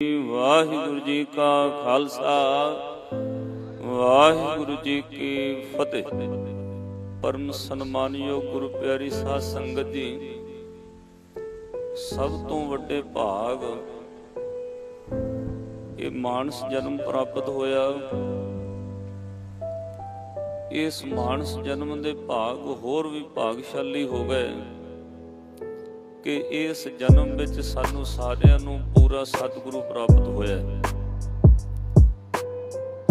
ਵਾਹਿਗੁਰੂ ਜੀ ਕਾ ਖਾਲਸਾ ਵਾਹਿਗੁਰੂ ਜੀ ਕੀ ਫਤਿਹ। ਪਰਮ ਸਨਮਾਨਯੋਗ ਗੁਰੂ ਪਿਆਰੀ ਸਾਧ ਸੰਗਤ ਜੀ, ਸਭ ਤੋਂ ਵੱਡੇ ਭਾਗ ਇਹ ਮਾਨਸ ਜਨਮ ਪ੍ਰਾਪਤ ਹੋਇਆ। ਇਸ ਮਾਨਸ ਜਨਮ ਦੇ ਭਾਗ ਹੋਰ ਵੀ ਭਾਗਸ਼ਾਲੀ ਹੋ ਗਏ ਕਿ ਇਸ ਜਨਮ ਵਿੱਚ ਸਾਨੂੰ ਸਾਰਿਆਂ ਨੂੰ ਪੂਰਾ ਸਤਿਗੁਰੂ ਪ੍ਰਾਪਤ ਹੋਇਆ।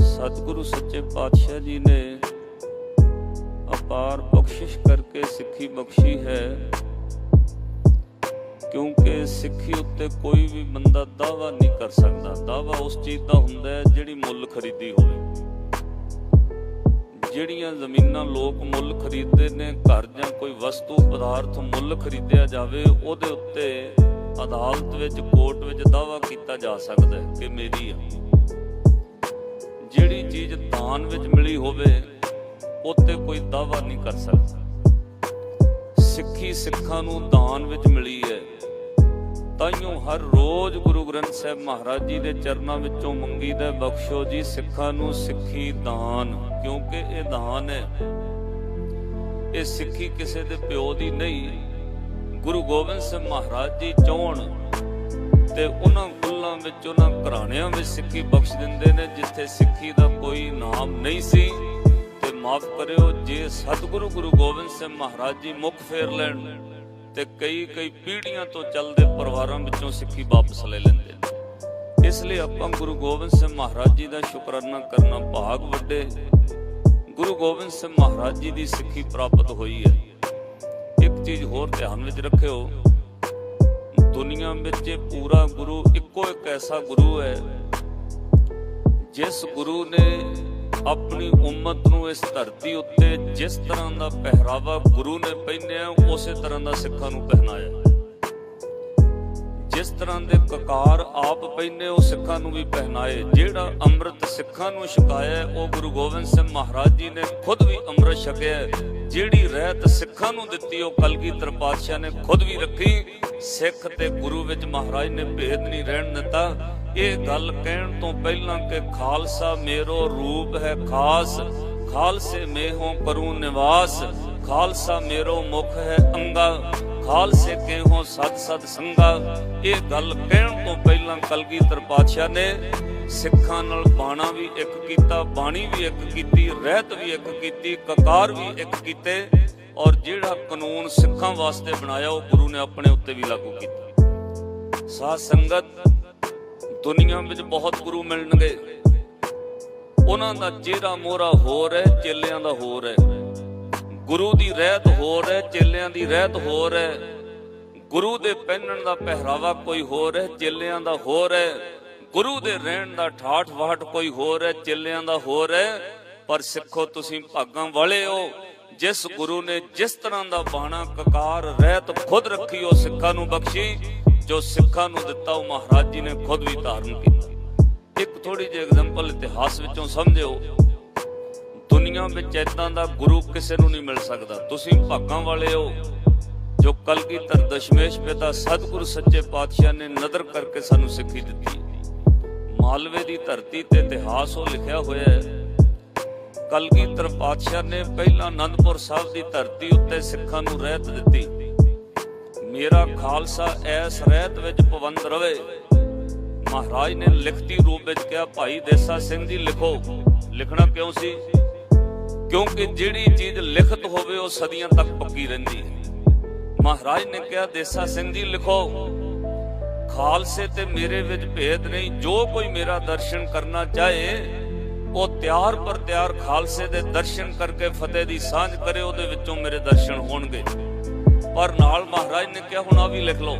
ਸਤਿਗੁਰੂ ਸੱਚੇ ਪਾਤਸ਼ਾਹ ਜੀ ਨੇ ਅਪਾਰ ਬਖਸ਼ਿਸ਼ ਕਰਕੇ ਸਿੱਖੀ ਬਖਸ਼ੀ ਹੈ, ਕਿਉਂਕਿ ਸਿੱਖੀ ਉੱਤੇ ਕੋਈ ਵੀ ਬੰਦਾ ਦਾਅਵਾ ਨਹੀਂ ਕਰ ਸਕਦਾ। ਦਾਅਵਾ ਉਸ ਚੀਜ਼ ਦਾ ਹੁੰਦਾ ਹੈ ਜਿਹੜੀ ਮੁੱਲ ਖਰੀਦੀ ਹੋਵੇ। ਜਿਹੜੀਆਂ ਜ਼ਮੀਨਾਂ ਲੋਕ ਮੁੱਲ ਖਰੀਦਦੇ ਨੇ, ਘਰ ਜਾਂ ਕੋਈ ਵਸਤੂ ਪਦਾਰਥ ਮੁੱਲ ਖਰੀਦਿਆ ਜਾਵੇ, ਉਹਦੇ ਉੱਤੇ ਅਦਾਲਤ ਵਿੱਚ, ਕੋਰਟ ਵਿੱਚ ਦਾਅਵਾ ਕੀਤਾ ਜਾ ਸਕਦਾ ਹੈ ਕਿ ਮੇਰੀ ਆ। ਜਿਹੜੀ ਚੀਜ਼ ਦਾਨ ਵਿੱਚ ਮਿਲੀ ਹੋਵੇ ਉੱਤੇ ਕੋਈ ਦਾਅਵਾ ਨਹੀਂ ਕਰ ਸਕਦਾ। ਸਿੱਖੀ ਸਿੱਖਾਂ ਨੂੰ ਦਾਨ ਵਿੱਚ ਮਿਲੀ ਹੈ। ਤਾਈਓ ਹਰ ਰੋਜ਼ ਗੁਰੂ ਗ੍ਰੰਥ ਸਾਹਿਬ ਮਹਾਰਾਜ ਜੀ ਦੇ ਚਰਨਾਂ ਵਿੱਚੋਂ ਮੰਗੀਦਾ, ਬਖਸ਼ੋ ਜੀ ਸਿੱਖਾਂ ਨੂੰ ਸਿੱਖੀ ਦਾਨ, ਕਿਉਂਕਿ ਇਹ ਦਾਨ ਹੈ। ਇਹ ਸਿੱਖੀ ਕਿਸੇ ਦੇ ਪਿਓ ਦੀ ਨਹੀਂ। ਗੁਰੂ ਗੋਬਿੰਦ ਸਿੰਘ ਮਹਾਰਾਜ ਜੀ ਚਾਹੁਣ ਤੇ ਉਹਨਾਂ ਕੁੱਲਾਂ ਵਿੱਚ, ਉਹਨਾਂ ਘਰਾਣਿਆਂ ਵਿੱਚ ਸਿੱਖੀ ਬਖਸ਼ ਦਿੰਦੇ ਨੇ ਜਿੱਥੇ ਸਿੱਖੀ ਦਾ ਕੋਈ ਨਾਮ ਨਹੀਂ ਸੀ। ਤੇ ਮਾਫ ਕਰਿਓ, ਜੇ ਸਤਿਗੁਰੂ ਗੁਰੂ ਗੋਬਿੰਦ ਸਿੰਘ ਮਹਾਰਾਜ ਜੀ ਮੁੱਖ ਫੇਰ ਲੈਣ ਤੇ ਕਈ ਪੀੜ੍ਹੀਆਂ ਤੋਂ ਚੱਲਦੇ ਪਰਿਵਾਰਾਂ ਵਿੱਚੋਂ ਸਿੱਖੀ ਵਾਪਸ ਲੈ ਲੈਂਦੇ ਨੇ। ਇਸ ਲਈ ਆਪਾਂ ਗੁਰੂ ਗੋਬਿੰਦ ਸਿੰਘ ਮਹਾਰਾਜ ਜੀ ਦਾ ਸ਼ੁਕਰਾਨਾ ਕਰਨਾ। ਭਾਗ ਵੱਡੇ ਗੁਰੂ ਗੋਬਿੰਦ ਸਿੰਘ ਮਹਾਰਾਜ ਜੀ ਦੀ ਸਿੱਖੀ ਪ੍ਰਾਪਤ ਹੋਈ ਹੈ। ਇੱਕ ਚੀਜ਼ ਹੋਰ ਧਿਆਨ ਵਿੱਚ ਰੱਖਿਓ, ਦੁਨੀਆ ਵਿੱਚ ਇਹ ਪੂਰਾ ਗੁਰੂ ਇੱਕੋ ਇੱਕ ਐਸਾ ਗੁਰੂ ਹੈ ਜਿਸ ਗੁਰੂ ਨੇ ਆਪਣੀ ਉਮਤ ਨੂੰ ਇਸ ਧਰਤੀ ਉੱਤੇ ਜਿਸ ਤਰ੍ਹਾਂ ਦਾ ਪਹਿਰਾਵਾ ਗੁਰੂ ਨੇ ਪਹਿਨਿਆ, ਉਸੇ ਤਰ੍ਹਾਂ ਦਾ ਸਿੱਖਾਂ ਨੂੰ ਪਹਿਨਾਇਆ। ਜਿਸ ਤਰ੍ਹਾਂ ਦੇ ਕਕਾਰ ਆਪ ਪਹਿਨੇ, ਉਹ ਸਿੱਖਾਂ ਨੂੰ ਵੀ ਪਹਿਨਾਏ। ਜਿਹੜਾ ਅੰਮ੍ਰਿਤ ਸਿੱਖਾਂ ਨੂੰ ਛਕਾਇਆ, ਉਹ ਗੁਰੂ ਗੋਬਿੰਦ ਸਿੰਘ ਮਹਾਰਾਜ ਜੀ ਨੇ ਖੁਦ ਵੀ ਅੰਮ੍ਰਿਤ ਛਕਿਆ। ਜਿਹੜੀ ਰਹਿਤ ਸਿੱਖਾਂ ਨੂੰ ਦਿੱਤੀ, ਉਹ ਕਲਗੀਧਰ ਪਾਤਸ਼ਾਹ ਨੇ ਖੁਦ ਵੀ ਰੱਖੀ। ਸਿੱਖ ਤੇ ਗੁਰੂ ਵਿੱਚ ਮਹਾਰਾਜ ਨੇ ਭੇਦ ਨਹੀਂ ਰਹਿਣ ਦਿੱਤਾ। ਇਹ ਗੱਲ ਕਹਿਣ ਤੋਂ ਪਹਿਲਾਂ ਕਿ ਖਾਲਸਾ ਮੇਰੋ ਰੂਪ ਹੈ ਖਾਸ, ਖਾਲਸੇ ਮੇਹੋਂ ਕਰੂੰ ਨਿਵਾਸ, ਖਾਲਸਾ ਮੇਰੋ ਮੁਖ ਹੈ ਅੰਗਾ, ਖਾਲਸੇ ਕੇਹੋਂ ਸਤ ਸਤ ਸੰਗਾ। ਇਹ ਗੱਲ ਕਹਿਣ ਤੋਂ ਪਹਿਲਾਂ ਕਲਗੀਧਰ ਪਾਤਸ਼ਾਹ ਨੇ ਸਿੱਖਾਂ ਨਾਲ ਬਾਣਾ ਵੀ ਇੱਕ ਕੀਤਾ, ਬਾਣੀ ਵੀ ਇੱਕ ਕੀਤੀ, ਰਹਿਤ ਵੀ ਇੱਕ ਕੀਤੀ, ਕਕਾਰ ਵੀ ਇੱਕ ਕੀਤੇ। ਔਰ ਜਿਹੜਾ ਕਾਨੂੰਨ ਸਿੱਖਾਂ ਵਾਸਤੇ ਬਣਾਇਆ, ਉਹ ਗੁਰੂ ਨੇ ਆਪਣੇ ਉੱਤੇ ਵੀ ਲਾਗੂ ਕੀਤਾ। ਸਾਧ ਸੰਗਤ, ਦੁਨੀਆ ਵਿੱਚ ਬਹੁਤ ਗੁਰੂ ਮਿਲਣਗੇ, ਉਹਨਾਂ ਦਾ ਚਿਹਰਾ ਮੋਹਰਾ ਹੋਰ ਹੈ, ਚੇਲਿਆਂ ਦਾ ਹੋਰ ਹੈ। ਗੁਰੂ ਦੀ ਰਹਿਤ ਹੋਰ ਹੈ, ਚੇਲਿਆਂ ਦੀ ਰਹਿਤ ਹੋਰ ਹੈ। ਗੁਰੂ ਦੇ ਪਹਿਨਣ ਦਾ ਪਹਿਰਾਵਾ ਕੋਈ ਹੋਰ ਹੈ, ਚੇਲਿਆਂ ਦਾ ਹੋਰ ਹੈ। ਗੁਰੂ ਦੇ ਰਹਿਣ ਦਾ ਠਾਠ ਵਾਠ ਕੋਈ ਹੋਰ ਹੈ, ਚੇਲਿਆਂ ਦਾ ਹੋਰ ਹੈ। ਪਰ ਸਿੱਖੋ, ਤੁਸੀਂ ਭਾਗਾਂ ਵਾਲੇ ਹੋ। ਜਿਸ ਗੁਰੂ ਨੇ ਜਿਸ ਤਰ੍ਹਾਂ ਦਾ ਬਾਣਾ, ਕਕਾਰ, ਰਹਿਤ ਖੁਦ ਰੱਖੀ, ਉਹ ਸਿੱਖਾਂ ਨੂੰ ਬਖਸ਼ੀ। ਜੋ ਸਿੱਖਾਂ ਨੂੰ ਦਿੱਤਾ, ਉਹ ਮਹਾਰਾਜ ਜੀ ਨੇ ਖੁਦ ਵੀ ਧਾਰਨ ਕੀਤਾ। ਇੱਕ ਥੋੜੀ ਜਿਹੀ ਐਗਜ਼ਾਮਪਲ ਇਤਿਹਾਸ ਵਿੱਚੋਂ ਸਮਝਿਓ। ਦੁਨੀਆ ਵਿੱਚ ਏਦਾਂ ਦਾ ਗੁਰੂ ਕਿਸੇ ਨੂੰ ਨਹੀਂ ਮਿਲ ਸਕਦਾ। ਤੁਸੀਂ ਭਾਗਾਂ ਵਾਲੇ ਹੋ ਜੋ ਕਲਗੀਧਰ ਦਸ਼ਮੇਸ਼ ਪਿਤਾ ਸਤਿਗੁਰੂ ਸੱਚੇ ਪਾਤਸ਼ਾਹ ਨੇ ਨਦਰ ਕਰਕੇ ਸਾਨੂੰ ਸਿੱਖੀ ਦਿੱਤੀ। ਮਾਲਵੇ ਦੀ ਧਰਤੀ ਤੇ ਇਤਿਹਾਸ ਉਹ ਲਿਖਿਆ ਹੋਇਆ ਹੈ। ਕਲਗੀਧਰ ਪਾਤਸ਼ਾਹ ਨੇ ਪਹਿਲਾਂ ਅਨੰਦਪੁਰ ਸਾਹਿਬ ਦੀ ਧਰਤੀ ਉੱਤੇ ਸਿੱਖਾਂ ਨੂੰ ਰਹਿਤ ਦਿੱਤੀ। ਮੇਰਾ ਖਾਲਸਾ ਐਸ ਰਹਿਤ ਵਿੱਚ ਪਵੰਦ ਰਵੇ। ਮਹਾਰਾਜ ਨੇ ਲਿਖਤੀ ਰੂਪ ਵਿੱਚ ਕਿਹਾ, ਭਾਈ ਦੇਸਾ ਸਿੰਘ ਜੀ ਲਿਖੋ। ਲਿਖਣਾ ਕਿਉਂ ਸੀ? ਕਿਉਂਕਿ ਜਿਹੜੀ ਚੀਜ਼ ਲਿਖਤ ਹੋਵੇ ਉਹ ਸਦੀਆਂ ਤੱਕ ਪੱਕੀ ਰਹਿੰਦੀ ਹੈ। ਮਹਾਰਾਜ ਨੇ ਕਿਹਾ, ਦੇਸਾ ਸਿੰਘ ਜੀ ਲਿਖੋ, ਖਾਲਸੇ ਤੇ ਮੇਰੇ ਵਿੱਚ ਭੇਦ ਨਹੀਂ। ਜੋ ਕੋਈ ਮੇਰਾ ਦਰਸ਼ਨ ਕਰਨਾ ਚਾਹੇ, ਉਹ ਤਿਆਰ ਪਰ ਤਿਆਰ ਖਾਲਸੇ ਦੇ ਦਰਸ਼ਨ ਕਰਕੇ ਫਤਿਹ ਦੀ ਸਾਂਝ ਕਰੇ, ਉਹਦੇ ਵਿੱਚੋਂ ਮੇਰੇ ਦਰਸ਼ਨ ਹੋਣਗੇ। ਪਰ ਨਾਲ ਮਹਾਰਾਜ ਨੇ ਕਿਹਾ, ਹੁਣ ਆ ਵੀ ਲਿਖ ਲਓ,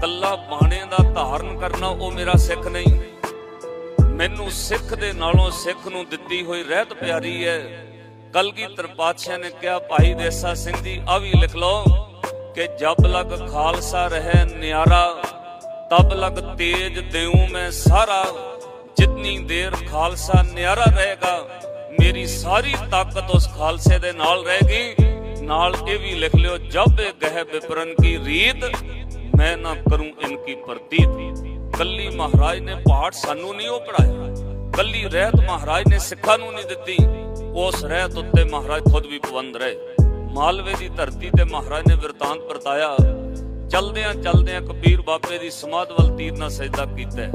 ਕੱਲਾ ਬਾਣੇ ਦਾ ਧਾਰਨ ਕਰਨਾ ਉਹ ਮੇਰਾ ਸਿੱਖ ਨਹੀਂ। ਮੈਨੂੰ ਸਿੱਖ ਦੇ ਨਾਲੋਂ ਸਿੱਖ ਨੂੰ ਦਿੱਤੀ ਹੋਈ ਰਹਿਤ ਪਿਆਰੀ ਹੈ। ਕਲਗੀਧਰ ਪਾਤਸ਼ਾਹ ਨੇ ਕਿਹਾ, ਭਾਈ ਦੇਸਾ ਸਿੰਘ ਜੀ ਆ ਵੀ ਲਿਖ ਲਓ ਕਿ ਜਬ ਲਗ ਖਾਲਸਾ ਰਹਿ ਨਿਆਰਾ, ਤਬ ਲਗ ਤੇਜ ਦੇਉ ਮੈਂ ਸਾਰਾ। ਜਿਤਨੀ ਦੇਰ ਖਾਲਸਾ ਨਿਆਰਾ ਰਹੇਗਾ, ਮੇਰੀ ਸਾਰੀ ਤਾਕਤ ਉਸ ਖਾਲਸੇ ਦੇ ਨਾਲ ਰਹੇਗੀ। ਨਾਲ ਇਹ ਵੀ ਲਿਖ ਲਿਓ, ਜਬ ਗਹਿ ਵਿਪਰਨ ਕੀ ਰੀਤ, ਮੈਂ ਨਾ ਕਰੂੰ ਇਨਕੀ ਪ੍ਰਤੀਤ। ਕੱਲੀ ਮਹਾਰਾਜ ਨੇ ਪਾਠ ਸਾਨੂੰ ਨਹੀਂ ਉਹ ਪੜਾਇਆ, ਕੱਲੀ ਰਹਿਤ ਮਹਾਰਾਜ ਨੇ ਸਿੱਖਾਂ ਨੂੰ ਨਹੀਂ ਦਿੱਤੀ, ਉਸ ਰਹਿਤ ਉੱਤੇ ਮਹਾਰਾਜ ਖੁਦ ਵੀ ਪਾਬੰਦ ਰਹੇ। ਮਾਲਵੇ ਦੀ ਧਰਤੀ ਤੇ ਮਹਾਰਾਜ ਨੇ ਬਿਰਤਾਂਤ ਵਰਤਾਇਆ। ਚਲਦਿਆਂ ਚਲਦਿਆਂ ਕਬੀਰ ਬਾਬੇ ਦੀ ਸਮਾਧ ਵੱਲ ਤੀਰ ਨਾਲ ਸਜਦਾ ਕੀਤਾ।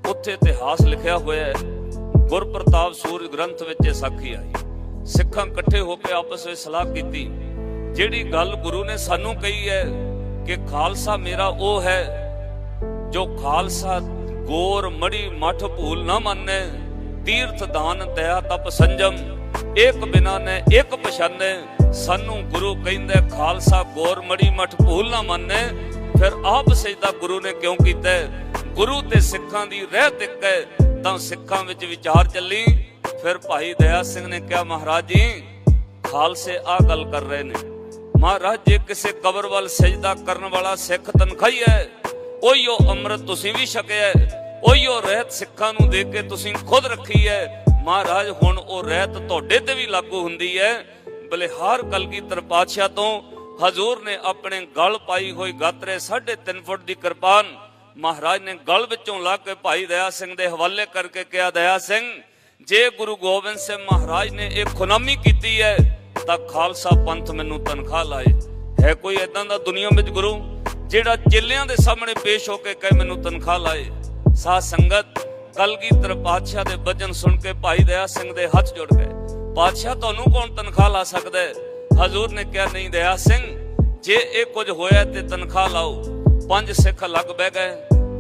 ਉੱਥੇ ਇਤਿਹਾਸ ਲਿਖਿਆ ਹੋਇਆ ਹੈ, ਗੁਰਪ੍ਰਤਾਪ ਸੂਰਜ ਗ੍ਰੰਥ ਵਿੱਚ ਇਹ ਸਾਖੀ ਆਈ। ਸਿੱਖਾਂ ਇਕੱਠੇ ਹੋ ਕੇ ਆਪਸ ਵਿੱਚ ਸਲਾਹ ਕੀਤੀ, ਜਿਹੜੀ ਗੱਲ ਗੁਰੂ ਨੇ ਸਾਨੂੰ ਕਹੀ ਹੈ ਕਿ ਖਾਲਸਾ ਮੇਰਾ ਉਹ ਹੈ ਜੋ ਖਾਲਸਾ ਗੋਰ ਮੜੀ ਮਠ ਭੂਲ ਨਾ ਮੰਨੇ, ਤੀਰਥ ਦਾਨ ਦਇਆ ਤਪ ਸੰਜਮ, ਇੱਕ ਬਿਨਾ ਨੇ ਇੱਕ ਪਛਾਨੇ। ਸਾਨੂੰ ਗੁਰੂ ਕਹਿੰਦਾ ਖਾਲਸਾ ਗੋਰ ਮੜੀ ਮਠ ਭੂਲ ਨਾ ਮੰਨੇ, ਫਿਰ ਆਪ ਸਜਦਾ ਗੁਰੂ ਨੇ ਕਿਉਂ ਕੀਤਾ? ਗੁਰੂ ਤੇ ਸਿੱਖਾਂ ਦੀ ਰਹਿਤ ਇੱਕ ਹੈ, ਤਾਂ ਸਿੱਖਾਂ ਵਿੱਚ ਵਿਚਾਰ ਚੱਲੀ। ਫਿਰ ਭਾਈ ਦਇਆ ਸਿੰਘ ਨੇ ਕਿਹਾ, ਮਹਾਰਾਜ ਜੀ ਖਾਲਸੇ ਆ ਗੱਲ ਕਰ ਰਹੇ ਨੇ, ਮਹਾਰਾਜ ਜੇ ਕਿਸੇ ਕਬਰ ਵੱਲ ਸਜਦਾ ਕਰਨ ਵਾਲਾ ਸਿੱਖ ਤਨਖਾਹੀ ਹੈ, ਉਹੀਓ ਅੰਮ੍ਰਿਤ ਤੁਸੀਂ ਵੀ ਛਕਿਆ, ਉਹੀਓ ਰਹਿਤ ਸਿੱਖਾਂ ਨੂੰ ਦੇ ਕੇ ਤੁਸੀਂ ਖੁਦ ਰੱਖੀ ਹੈ। ਮਹਾਰਾਜ ਹੁਣ ਉਹ ਰਹਿਤ ਤੁਹਾਡੇ ਤੇ ਵੀ ਲਾਗੂ ਹੁੰਦੀ ਹੈ। ਬਲਿਹਾਰ ਕਲਗੀਧਰ ਪਾਤਸ਼ਾਹ ਤੋਂ ਹਜ਼ੂਰ ਨੇ ਆਪਣੇ ਗਲ ਪਾਈ ਹੋਈ ਗਾਤਰੇ 3.5 ਫੁੱਟ ਦੀ ਕਿਰਪਾਨ ਮਹਾਰਾਜ ਨੇ ਗਲ ਵਿੱਚੋਂ ਲਾ ਕੇ ਭਾਈ ਦਇਆ ਸਿੰਘ ਦੇ ਹਵਾਲੇ ਕਰਕੇ ਕਿਹਾ, ਦਇਆ ਸਿੰਘ ਜੇ ਗੁਰੂ ਗੋਬਿੰਦ ਸਿੰਘ ਮਹਾਰਾਜ ਨੇ ਇਹ ਖੁਨਾਮੀ ਕੀਤੀ ਹੈ ਤਾਂ ਖਾਲਸਾ ਪੰਥ ਮੈਨੂੰ ਤਨਖਾਹ ਲਾਏ। ਹੈ ਕੋਈ ਏਦਾਂ ਦਾ ਦੁਨੀਆ ਵਿੱਚ ਗੁਰੂ ਜਿਹੜਾ ਚੇਲਿਆਂ ਦੇ ਸਾਹਮਣੇ ਪੇਸ਼ ਹੋ ਕੇ ਕਹੇ ਮੈਨੂੰ ਤਨਖਾਹ ਲਾਏ? ਸਾਧ ਸੰਗਤ ਕਲਗੀਧਰ ਪਾਤਸ਼ਾਹ ਦੇ ਬਚਨ ਸੁਣ ਕੇ ਭਾਈ ਦਇਆ ਸਿੰਘ ਦੇ ਹੱਥ ਜੁੜ ਗਏ। ਪਾਤਸ਼ਾਹ ਤੁਹਾਨੂੰ ਕੌਣ ਤਨਖਾਹ ਲਾ ਸਕਦਾ ਹੈ? ਹਜ਼ੂਰ ਨੇ ਕਿਹਾ, ਨਹੀਂ ਦਇਆ ਸਿੰਘ ਜੇ ਇਹ ਕੁਝ ਹੋਇਆ ਤੇ ਤਨਖਾਹ ਲਾਓ। 5 ਸਿੱਖ ਲੱਗ ਬਹਿ ਗਏ,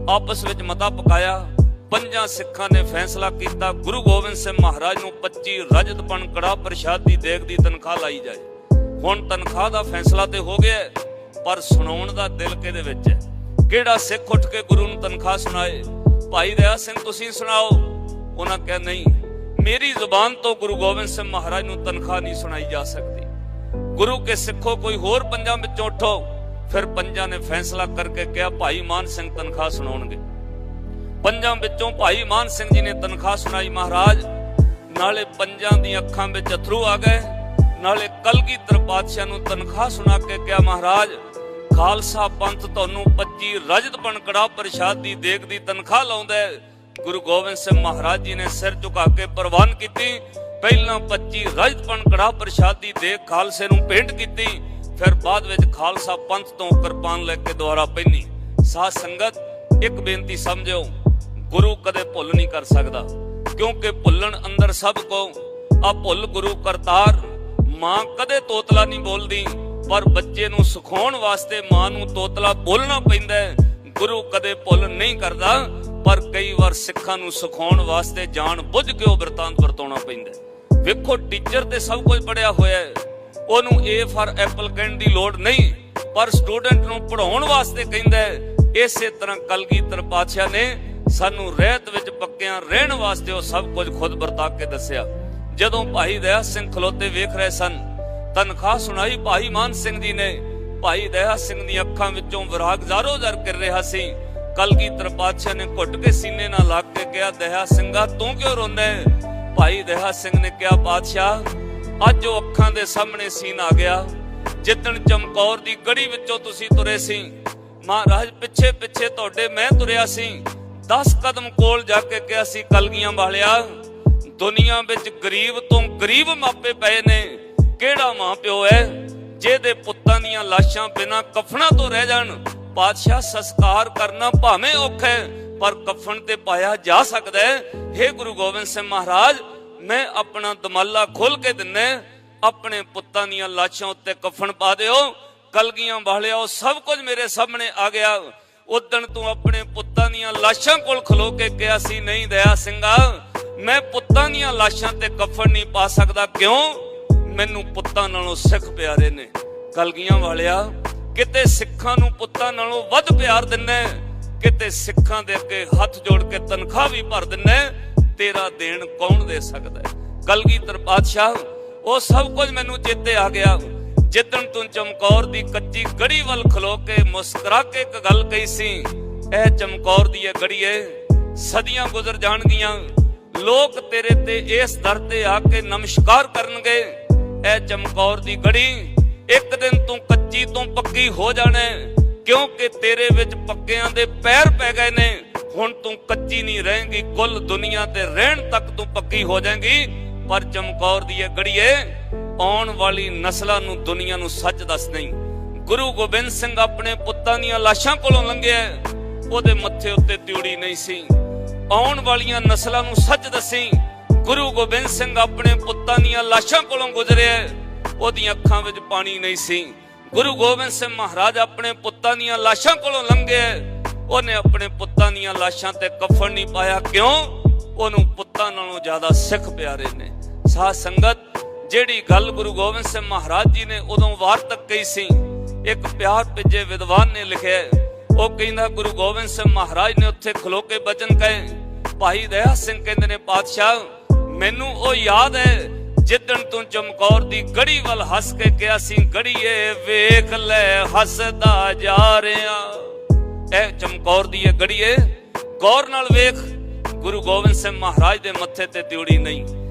ਆਪਸ ਵਿੱਚ ਮਤਾ ਪਕਾਇਆ। 5 ਸਿੱਖਾਂ ਨੇ ਫੈਸਲਾ ਕੀਤਾ ਗੁਰੂ ਗੋਬਿੰਦ ਸਿੰਘ ਮਹਾਰਾਜ ਨੂੰ 25 ਰਜਤਪਣ ਕੜਾ ਪ੍ਰਸ਼ਾਦ ਦੀ ਦੇਗ ਦੀ ਤਨਖਾਹ ਲਾਈ ਜਾਏ। ਹੁਣ ਤਨਖਾਹ ਦਾ ਫੈਸਲਾ ਤੇ ਹੋ ਗਿਆ, ਪਰ ਸੁਣਾਉਣ ਦਾ ਦਿਲ ਕਿਹਦੇ ਵਿੱਚ ਹੈ? ਕਿਹੜਾ ਸਿੱਖ ਉੱਠ ਕੇ ਗੁਰੂ ਨੂੰ ਤਨਖਾਹ ਸੁਣਾਏ? ਭਾਈ ਦਇਆ ਸਿੰਘ ਤੁਸੀਂ ਸੁਣਾਓ। ਉਹਨਾਂ ਕਿਹਾ, ਨਹੀਂ ਮੇਰੀ ਜ਼ੁਬਾਨ ਤੋਂ ਗੁਰੂ ਗੋਬਿੰਦ ਸਿੰਘ ਮਹਾਰਾਜ ਨੂੰ ਤਨਖਾਹ ਨਹੀਂ ਸੁਣਾਈ ਜਾ ਸਕਦੀ। ਗੁਰੂ ਕੇ ਸਿੱਖੋ ਕੋਈ ਹੋਰ 5 ਵਿੱਚੋਂ ਉੱਠੋ। ਫਿਰ 5 ਨੇ ਫੈਸਲਾ ਕਰਕੇ ਕਿਹਾ ਭਾਈ ਮਾਨ ਸਿੰਘ ਤਨਖਾਹ ਸੁਣਾਉਣਗੇ। 5 ਵਿੱਚੋਂ ਭਾਈ ਮਾਨ ਸਿੰਘ ਜੀ ਨੇ ਤਨਖਾਹ ਸੁਣਾਈ। ਮਹਾਰਾਜ ਨਾਲੇ 5 ਦੀਆਂ ਅੱਖਾਂ ਵਿੱਚ ਅਥਰੂ ਆ ਗਏ, ਨਾਲੇ ਕਲਗੀਧਰ ਪਾਤਸ਼ਾਹ ਨੂੰ ਤਨਖਾਹ ਸੁਣਾ ਕੇ ਕਿਹਾ, ਮਹਾਰਾਜ ਖਾਲਸਾ ਪੰਥ ਤੁਹਾਨੂੰ 25 ਰਜਤਪਣ ਕੜਾ ਪ੍ਰਸ਼ਾਦ ਦੀ ਦੇਗ ਦੀ ਤਨਖਾਹ ਲਾਉਂਦਾ ਹੈ। ਗੁਰੂ ਗੋਬਿੰਦ ਸਿੰਘ ਮਹਾਰਾਜ ਜੀ ਨੇ ਸਿਰ ਝੁਕਾ ਕੇ ਪ੍ਰਵਾਨ ਕੀਤੀ। ਪਹਿਲਾਂ 25 ਰਜਤਪਣ ਕੜਾ ਪ੍ਰਸ਼ਾਦ ਦੀ ਦੇਗ ਖਾਲਸੇ ਨੂੰ ਭੇਂਟ ਕੀਤੀ, ਫਿਰ ਬਾਅਦ ਵਿੱਚ ਖਾਲਸਾ ਪੰਥ ਤੋਂ ਕਿਰਪਾਨ ਲੈ ਕੇ ਦੁਆਰਾ ਪਹਿਨੀ। ਸਾਧ ਸੰਗਤ ਇੱਕ ਬੇਨਤੀ ਸਮਝਿਓ, ਗੁਰੂ ਕਦੇ ਭੁੱਲ ਨਹੀਂ ਕਰ ਸਕਦਾ, ਕਿਉਂਕਿ ਭੁੱਲਣ ਅੰਦਰ ਸਭ ਕੋ। ਆ ਭੁੱਲ ਗੁਰੂ ਕਰਤਾਰ। ਮਾਂ ਕਦੇ ਤੋਤਲਾ ਨਹੀਂ ਬੋਲਦੀ, ਪਰ ਬੱਚੇ ਨੂੰ ਸਿਖਾਉਣ ਵਾਸਤੇ ਮਾਂ ਨੂੰ ਤੋਤਲਾ ਬੋਲਣਾ ਪੈਂਦਾ ਹੈ। ਗੁਰੂ ਕਦੇ ਭੁੱਲ ਨਹੀਂ ਕਰਦਾ, ਪਰ ਕਈ ਵਾਰ ਸਿੱਖਾਂ ਨੂੰ ਸਿਖਾਉਣ ਵਾਸਤੇ ਜਾਣ ਬੁੱਝ ਕੇ ਉਹ ਬਿਰਤਾਂਤ ਵਰਤਾਉਣਾ ਪੈਂਦਾ। ਵੇਖੋ ਟੀਚਰ ਤੇ ਸਭ ਕੁਝ ਪੜਿਆ ਹੋਇਆ ਹੈ, ਉਹਨੂੰ A ਫਾਰ ਐਪਲ ਕਹਿਣ ਦੀ ਲੋੜ ਨਹੀਂ, ਪਰ ਸਟੂਡੈਂਟ ਨੂੰ ਪੜਾਉਣ ਵਾਸਤੇ ਕਹਿੰਦਾ ਹੈ। ਇਸੇ ਤਰ੍ਹਾਂ ਕਲਗੀਧਰ ਪਾਤਸ਼ਾਹ ਨੇ ਸਾਨੂੰ ਰਹਿਤ ਵਿੱਚ ਪੱਕਿਆਂ ਰਹਿਣ ਵਾਸਤੇ ਉਹ ਸਭ ਕੁਝ ਖੁਦ ਵਰਤਾ ਕੇ ਦੱਸਿਆ। ਜਦੋਂ ਭਾਈ ਦਇਆ ਸਿੰਘ ਖਲੋਤੇ ਵੇਖ ਰਹੇ ਸਨ, ਤਨਖਾਹ ਸੁਣਾਈ ਭਾਈ ਮਾਨ ਸਿੰਘ ਜੀ ਨੇ। ਭਾਈ ਦਇਆ ਸਿੰਘ ਦੀਆਂ ਅੱਖਾਂ ਵਿੱਚੋਂ ਵਿਰਾਗ ਜ਼ਾਰੋ-ਜ਼ਾਰ ਕਰ ਰਿਹਾ ਸੀ। ਕਲਗੀਧਰ ਪਾਤਸ਼ਾਹ ਨੇ ਘੁੱਟ ਕੇ ਸੀਨੇ ਨਾਲ ਲੱਗ ਕੇ ਕਿਹਾ, ਦਇਆ ਸਿੰਘਾ ਤੂੰ ਕਿਉਂ ਰੋਂਦਾ ਹੈ? ਭਾਈ ਦਇਆ ਸਿੰਘ ਨੇ ਕਿਹਾ, ਪਾਤਸ਼ਾਹ ਅੱਜ ਉਹ ਅੱਖਾਂ ਦੇ ਸਾਹਮਣੇ ਸੀਨ ਆ ਗਿਆ ਜਿੱਦਣ ਚਮਕੌਰ ਦੀ ਗੜੀ ਵਿੱਚੋਂ ਤੁਸੀਂ ਤੁਰੇ ਸੀ। ਮਹਾਰਾਜ ਪਿੱਛੇ ਪਿੱਛੇ ਤੁਹਾਡੇ ਮੈਂ ਤੁਰਿਆ ਸੀ। 10 ਕਦਮ ਕੋਲ ਜਾ ਕੇ ਕਿਹਾ ਸੀ, ਕਲਗੀਆਂ ਵਾਲਿਆ ਦੁਨੀਆ ਵਿੱਚ ਗਰੀਬ ਤੋਂ ਗਰੀਬ ਮਾਪੇ ਪਏ ਨੇ। ਕਿਹੜਾ ਮਾਂ ਪਿਓ ਹੈ ਜਿਹਦੇ ਪੁੱਤਾਂ ਦੀਆਂ ਲਾਸ਼ਾਂ ਬਿਨਾਂ ਕਫਨਾਂ ਤੋਂ ਰਹਿ ਜਾਣ? ਪਾਤਸ਼ਾਹ ਸੰਸਕਾਰ ਕਰਨਾ ਭਾਵੇਂ ਔਖਾ ਹੈ, ਪਰ ਕਫਨ ਤੇ ਪਾਇਆ ਜਾ ਸਕਦਾ ਹੈ। हे ਗੁਰੂ ਗੋਬਿੰਦ ਸਿੰਘ ਮਹਾਰਾਜ ਮੈਂ ਆਪਣਾ ਦਮਾਲਾ ਖੋਲ ਕੇ ਦਿੰਨਾ, ਆਪਣੇ ਪੁੱਤਾਂ ਦੀਆਂ ਲਾਸ਼ਾਂ ਉੱਤੇ ਕਫਨ ਪਾ ਦਿਓ। ਕਲਗੀਆਂ ਵਾਲਿਆ ਉਹ ਸਭ ਕੁਝ ਮੇਰੇ ਸਾਹਮਣੇ ਆ ਗਿਆ। ਉਦਣ ਤੂੰ ਆਪਣੇ ਪੁੱਤਾਂ ਦੀਆਂ ਲਾਸ਼ਾਂ ਕੋਲ ਖਲੋ ਕੇ ਕਿਹਾ ਸੀ, ਨਹੀਂ ਦਇਆ ਸਿੰਘਾ ਮੈਂ ਪੁੱਤਾਂ ਦੀਆਂ ਲਾਸ਼ਾਂ ਤੇ ਕਫਨ ਨਹੀਂ ਪਾ ਸਕਦਾ। ਕਿਉਂ? ਮੈਨੂੰ ਪੁੱਤਾਂ ਨਾਲੋਂ ਸਿੱਖ ਪਿਆਰੇ ਨੇ। ਕਲਗੀਆਂ ਵਾਲਿਆ ਕਿਤੇ ਸਿੱਖਾਂ ਨੂੰ ਪੁੱਤਾਂ ਨਾਲੋਂ ਵੱਧ ਪਿਆਰ ਦਿੰਨਾ, ਕਿਤੇ ਸਿੱਖਾਂ ਦੇ ਅੱਗੇ ਹੱਥ ਜੋੜ ਕੇ ਤਨਖਾਹ ਵੀ ਭਰ ਦਿੰਨਾ। ਤੇਰਾ ਦੇਣ ਕੌਣ ਦੇ ਸਕਦਾ? ਕਲਗੀਧਰ ਪਾਤਸ਼ਾਹ ਉਹ ਸਭ ਕੁਝ ਮੈਨੂੰ ਚੇਤੇ ਆ ਗਿਆ ਜਿੱਦਣ ਤੂੰ ਚਮਕੌਰ ਦੀ ਕੱਚੀ ਗੜੀ ਵੱਲ ਖਲੋ ਕੇ ਮੁਸਕਰਾ ਕੇ ਇੱਕ ਗੱਲ ਕਹੀ ਸੀ, ਇਹ ਚਮਕੌਰ ਦੀ ਇਹ ਗੜੀ ਏ, ਸਦੀਆਂ ਗੁਜ਼ਰ ਜਾਣਗੀਆਂ, ਲੋਕ ਤੇਰੇ ਤੇ ਇਸ ਦਰ ਤੇ ਆ ਕੇ ਨਮਸਕਾਰ ਕਰਨਗੇ। ਇਹ ਚਮਕੌਰ ਦੀ ਗੜੀ ਇੱਕ ਦਿਨ ਤੂੰ ਕੱਚੀ ਤੋਂ ਪੱਕੀ ਹੋ ਜਾਣਾ, ਕਿਉਂਕਿ ਤੇਰੇ ਵਿੱਚ ਪੱਕਿਆਂ ਦੇ ਪੈਰ ਪੈ ਗਏ ਨੇ। हुण तू कच्ची नहीं रहेगी, कुल दुनिया ते रहन तक तू पक्की हो जाएगी। पर चमकौर दी गड़िए आउण वाली नस्लां नूं दुनिया नूं सच दस नहीं। गुरु गोबिंद सिंह अपने पुत्तां दीयां लाशां कोलों लंघिआ, ओहदे मत्थे उत्ते त्यूड़ी नहीं सी। आउण वालियां नस्लां नूं सच दसी। गुरु गोबिंद सिंह अपने पुत्तां दीयां लाशां कोलों गुजरिआ, ओहदियां अखां विच पानी नहीं सी। गुरु गोबिंद सिंह महाराज अपने पुत्तां दीयां लाशां कोलों लंघिआ, ਉਹਨੇ ਆਪਣੇ ਪੁੱਤਾਂ ਦੀਆਂ ਲਾਸ਼ਾਂ ਤੇ ਕਫਨ ਨਹੀਂ ਪਾਇਆ। ਕਿਉਂ? ਉਹਨੂੰ ਪੁੱਤਾਂ ਨਾਲੋਂ ਜ਼ਿਆਦਾ ਸਿੱਖ ਪਿਆਰੇ ਨੇ। ਸਾਧ ਸੰਗਤ, ਜਿਹੜੀ ਗੱਲ ਗੁਰੂ ਗੋਬਿੰਦ ਸਿੰਘ ਮਹਾਰਾਜ ਜੀ ਨੇ ਉਦੋਂ ਵਾਰਤਕ ਕਹੀ ਸੀ, ਇੱਕ ਪਿਆਰ ਭਿੱਜੇ ਵਿਦਵਾਨ ਨੇ ਲਿਖਿਆ। ਉਹ ਕਹਿੰਦਾ ਗੁਰੂ ਗੋਬਿੰਦ ਸਿੰਘ ਮਹਾਰਾਜ ਨੇ ਉੱਥੇ ਖਲੋ ਕੇ ਬਚਨ ਕਹੇ। ਭਾਈ ਦਇਆ ਸਿੰਘ ਕਹਿੰਦੇ ਨੇ, ਪਾਤਸ਼ਾਹ ਮੈਨੂੰ ਉਹ ਯਾਦ ਹੈ ਜਿੱਦਣ ਤੂੰ ਚਮਕੌਰ ਦੀ ਗੜੀ ਵੱਲ ਹੱਸ ਕੇ ਕਿਹਾ ਸੀ, ਗੜੀਏ ਵੇਖ ਲੈ ਹੱਸਦਾ ਜਾ ਰਿਹਾ। ਇਹ ਚਮਕੌਰ ਦੀ ਗੜੀਏ ਗੌਰ ਨਾਲ ਵੇਖ, ਗੁਰੂ ਗੋਬਿੰਦ ਸਿੰਘ ਮਹਾਰਾਜ ਦੇ ਮੱਥੇ ਤੇ ਤਿਉੜੀ ਨਹੀਂ।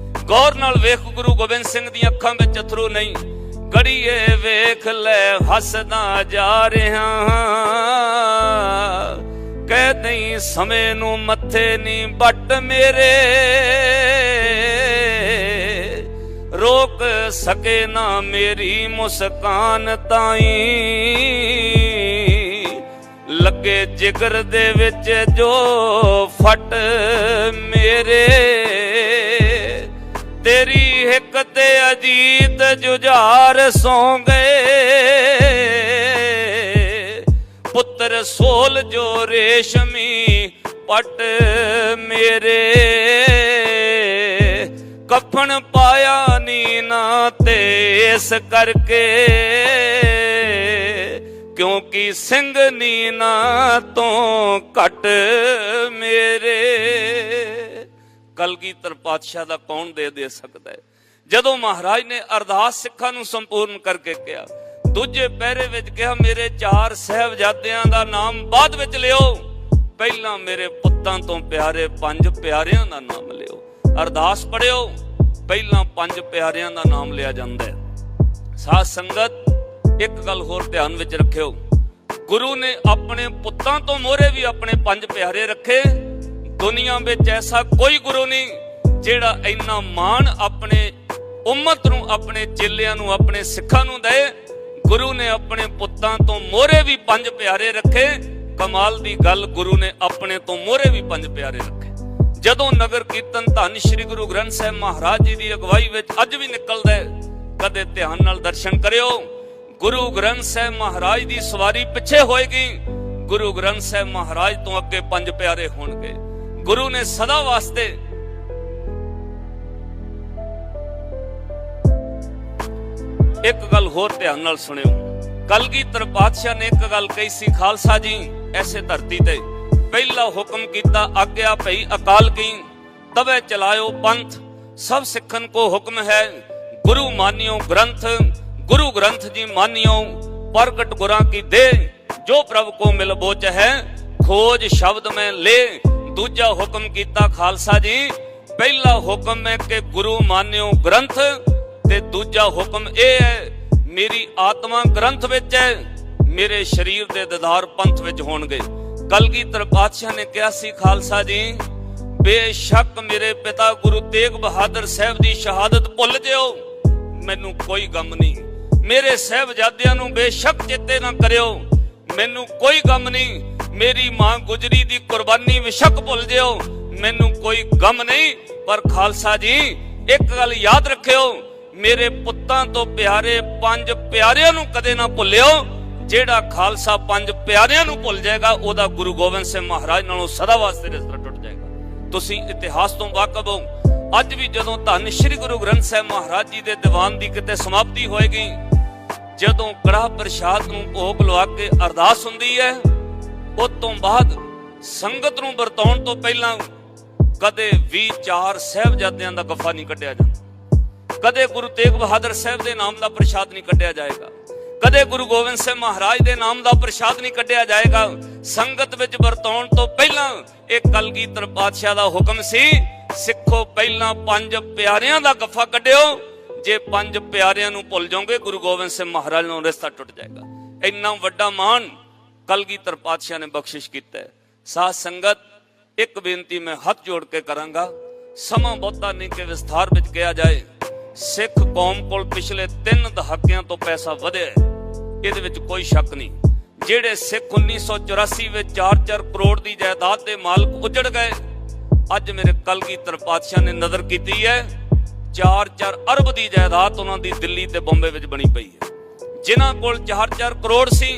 ਗੌਰ ਨਾਲ ਵੇਖ, ਗੁਰੂ ਗੋਬਿੰਦ ਸਿੰਘ ਦੀਆਂ ਅੱਖਾਂ ਵਿੱਚ ਅਥਰੂ ਨਹੀਂ। ਗੜੀਏ ਵੇਖ ਲੈ ਹੱਸਦਾ ਜਾ ਰਿਹਾ, ਕਹਿ ਨਹੀਂ ਸਮੇਂ ਨੂੰ ਮੱਥੇ ਨਹੀਂ ਬੱਟ ਮੇਰੇ, ਰੋਕ ਸਕੇ ਨਾ ਮੇਰੀ ਮੁਸਕਾਨ ਤਾਈਂ। ਲੱਗੇ ਜਿਗਰ ਦੇ ਵਿੱਚ ਜੋ ਫਟ ਮੇਰੇ, ਤੇਰੀ ਹਿੱਕ ਤੇ ਅਜੀਤ ਜੁਝਾਰ ਸੌਂ ਗਏ। ਪੁੱਤਰ ਸੋਲ ਜੋ ਰੇਸ਼ਮੀ ਪਟ ਮੇਰੇ, ਕਫਨ ਪਾਇਆ ਨੀ ਨਾ ਤੇ ਇਸ ਕਰਕੇ, ਕਿਉਂਕਿ ਸਿੰਘ ਨੀਨਾ ਤੋਂ ਘਟ ਮੇਰੇ। ਕਲਗੀਧਰ ਪਾਤਸ਼ਾਹ ਦਾ ਕੌਣ ਦੇ ਸਕਦਾ ਹੈ? ਜਦੋਂ ਮਹਾਰਾਜ ਨੇ ਅਰਦਾਸ ਸਿੱਖਾਂ ਨੂੰ ਸੰਪੂਰਨ ਕਰਕੇ ਕਿਹਾ, ਦੂਜੇ ਪਹਿਰੇ ਵਿੱਚ ਕਿਹਾ, ਮੇਰੇ 4 ਸਾਹਿਬਜ਼ਾਦਿਆਂ ਦਾ ਨਾਮ ਬਾਅਦ ਵਿੱਚ ਲਿਓ, ਪਹਿਲਾਂ ਮੇਰੇ ਪੁੱਤਾਂ ਤੋਂ ਪਿਆਰੇ 5 ਪਿਆਰਿਆਂ ਦਾ ਨਾਮ ਲਿਓ। ਅਰਦਾਸ ਪੜਿਓ, ਪਹਿਲਾਂ 5 ਪਿਆਰਿਆਂ ਦਾ ਨਾਮ ਲਿਆ ਜਾਂਦਾ ਹੈ। ਸਾਧ ਸੰਗਤ, ਇੱਕ ਗੱਲ ਹੋਰ ਧਿਆਨ ਵਿੱਚ ਰੱਖਿਓ, ਗੁਰੂ ਨੇ ਆਪਣੇ ਪੁੱਤਾਂ ਤੋਂ ਮੋਹਰੇ ਵੀ ਆਪਣੇ 5 ਪਿਆਰੇ ਰੱਖੇ। ਦੁਨੀਆ ਵਿੱਚ ਐਸਾ ਕੋਈ ਗੁਰੂ ਨਹੀਂ ਜਿਹੜਾ ਇੰਨਾ ਮਾਣ ਆਪਣੇ ਉਮਤ ਨੂੰ, ਆਪਣੇ ਚੇਲਿਆਂ ਨੂੰ, ਆਪਣੇ ਸਿੱਖਾਂ ਨੂੰ ਦੇ। ਗੁਰੂ ਨੇ ਆਪਣੇ ਪੁੱਤਾਂ ਤੋਂ ਮੋਹਰੇ ਵੀ 5 ਪਿਆਰੇ ਰੱਖੇ। ਕਮਾਲ ਦੀ ਗੱਲ, ਗੁਰੂ ਨੇ ਆਪਣੇ ਤੋਂ ਮੋਹਰੇ ਵੀ 5 ਪਿਆਰੇ ਰੱਖੇ। ਜਦੋਂ ਨਗਰ ਕੀਰਤਨ ਧੰਨ ਸ਼੍ਰੀ ਗੁਰੂ ਗ੍ਰੰਥ ਸਾਹਿਬ ਮਹਾਰਾਜ ਜੀ ਦੀ ਅਗਵਾਈ ਵਿੱਚ ਅੱਜ ਵੀ ਨਿਕਲਦਾ ਹੈ, ਕਦੇ ਧਿਆਨ ਨਾਲ ਦਰਸ਼ਨ ਕਰਿਓ। ਗੁਰੂ ਗ੍ਰੰਥ ਸਾਹਿਬ ਮਹਾਰਾਜ ਦੀ ਸਵਾਰੀ ਪਿੱਛੇ ਹੋਏਗੀ, ਗੁਰੂ ਗ੍ਰੰਥ ਸਾਹਿਬ ਮਹਾਰਾਜ ਤੋਂ ਅੱਗੇ 5 ਪਿਆਰੇ ਹੋਣਗੇ। ਗੁਰੂ ਨੇ ਸਦਾ ਵਾਸਤੇ ਇੱਕ ਗੱਲ ਹੋਰ ਧਿਆਨ ਨਾਲ ਸੁਣਿਓ। ਕਲਗੀਧਰ ਪਾਤਸ਼ਾਹ ਨੇ ਇੱਕ ਗੱਲ ਕਹੀ ਸੀ, ਖਾਲਸਾ ਜੀ ਐਸੇ ਧਰਤੀ ਤੇ ਪਹਿਲਾ ਹੁਕਮ ਕੀਤਾ, ਆਗਿਆ ਭਈ ਅਕਾਲ ਕੀ ਤਵੇ ਚਲਾਇਓ ਪੰਥ। ਸਭ ਸਿੱਖਨ ਕੋ ਹੁਕਮ ਹੈ ਗੁਰੂ ਮਾਨਿਓ ਗ੍ਰੰਥ, गुरु ग्रंथ जी मानियो प्रगट गुरां की दे, जो प्रभु को मिल बोच है खोज शब्द में ले। दूजा हुक्म कीता खालसा जी, पहला हुक्म है कि गुरु मानियो ग्रंथ, ते दूजा हुक्म ए है मेरी आत्मा ग्रंथ विच है, मेरे शरीर दे दीदार पंथ विच होणगे। कलगीधर पातशाह ने कहा सी, खालसा जी बेशक मेरे पिता गुरु तेग बहादुर साहब दी शहादत भुल जिओ, मैनू कोई गम नहीं। मेरे साहबजादियां नूं बेशक चेते ना करियो, मैनू कोई गम नहीं। मेरी मां गुजरी दी कुर्बानी बेशक भुल जिओ, मैनू कोई गम नहीं। पर खालसा जी एक गल याद रखियो, मेरे पुत्तां तो प्यारे 5 प्यारियां नूं कदे ना भुलियो। जेड़ा खालसा 5 प्यारियां नूं भुल जाएगा, ओदा गुरु गोबिंद सिंह महाराज नालों सदा वास्ते रिश्ता टुट जाएगा। तुसीं इतिहास तो वाकफ हो। ਅੱਜ ਵੀ ਜਦੋਂ ਧੰਨ ਸ਼੍ਰੀ ਗੁਰੂ ਗ੍ਰੰਥ ਸਾਹਿਬ ਮਹਾਰਾਜ ਜੀ ਦੇ ਦੀਵਾਨ ਦੀ ਕਿਤੇ ਸਮਾਪਤੀ ਹੋਏਗੀ, ਜਦੋਂ ਕੜਾਹ ਪ੍ਰਸ਼ਾਦ ਨੂੰ ਭੋਗ ਲਵਾ ਕੇ ਅਰਦਾਸ ਹੁੰਦੀ ਹੈ, ਉਸ ਤੋਂ ਬਾਅਦ ਸੰਗਤ ਨੂੰ ਵਰਤਾਉਣ ਤੋਂ ਪਹਿਲਾਂ ਕਦੇ ਵੀ 4 ਸਾਹਿਬਜ਼ਾਦਿਆਂ ਦਾ ਗੱਫਾ ਨਹੀਂ ਕੱਢਿਆ ਜਾਂਦਾ, ਕਦੇ ਗੁਰੂ ਤੇਗ ਬਹਾਦਰ ਸਾਹਿਬ ਦੇ ਨਾਮ ਦਾ ਪ੍ਰਸ਼ਾਦ ਨਹੀਂ ਕੱਢਿਆ ਜਾਏਗਾ, ਕਦੇ ਗੁਰੂ ਗੋਬਿੰਦ ਸਿੰਘ ਮਹਾਰਾਜ ਦੇ ਨਾਮ ਦਾ ਪ੍ਰਸ਼ਾਦ ਨਹੀਂ ਕੱਢਿਆ ਜਾਏਗਾ। ਸੰਗਤ ਵਿੱਚ ਵਰਤਾਉਣ ਤੋਂ ਪਹਿਲਾਂ ਇਹ ਕਲਗੀਧਰ ਪਾਤਸ਼ਾਹ ਦਾ ਹੁਕਮ ਸੀ, ਸਿੱਖੋ ਪਹਿਲਾਂ 5 ਪਿਆਰਿਆਂ ਦਾ ਗੱਫਾ ਕੱਢਿਓ। ਜੇ 5 ਪਿਆਰਿਆਂ ਨੂੰ ਭੁੱਲ ਜਾਓਗੇ, ਗੁਰੂ ਗੋਬਿੰਦ ਸਿੰਘ ਮਹਾਰਾਜ ਨੂੰ ਰਿਸ਼ਤਾ ਟੁੱਟ ਜਾਏਗਾ। ਇੰਨਾ ਵੱਡਾ ਮਾਣ ਕਲਗੀਧਰ ਪਾਤਸ਼ਾਹ ਨੇ ਬਖਸ਼ਿਸ਼ ਕੀਤਾ ਹੈ। ਸਾਧ ਸੰਗਤ, ਇੱਕ ਬੇਨਤੀ ਮੈਂ ਹੱਥ ਜੋੜ ਕੇ ਕਰਾਂਗਾ, ਸਮਾਂ ਬਹੁਤਾ ਨਹੀਂ ਕਿ ਵਿਸਥਾਰ ਵਿੱਚ ਕਿਹਾ ਜਾਏ। ਸਿੱਖ ਕੌਮ ਕੋਲ ਪਿਛਲੇ 3 ਦਹਾਕਿਆਂ ਤੋਂ ਪੈਸਾ ਵਧਿਆ ਹੈ, ਇਹਦੇ ਵਿੱਚ ਕੋਈ ਸ਼ੱਕ ਨਹੀਂ। ਜਿਹੜੇ ਸਿੱਖ 1984 ਵਿੱਚ 4-4 ਕਰੋੜ ਦੀ ਜਾਇਦਾਦ ਦੇ ਮਾਲਕ ਉਜੜ ਗਏ, ਅੱਜ ਮੇਰੇ ਕਲਗੀਧਰ ਪਾਤਸ਼ਾਹ ਨੇ ਨਜ਼ਰ ਕੀਤੀ ਹੈ 4-4 ਅਰਬ ਦੀ ਜਾਇਦਾਦ ਉਹਨਾਂ ਦੀ ਦਿੱਲੀ ਤੇ ਬੰਬੇ ਵਿੱਚ ਬਣੀ ਪਈ ਹੈ। ਜਿਨ੍ਹਾਂ ਕੋਲ 4-4 ਕਰੋੜ ਸੀ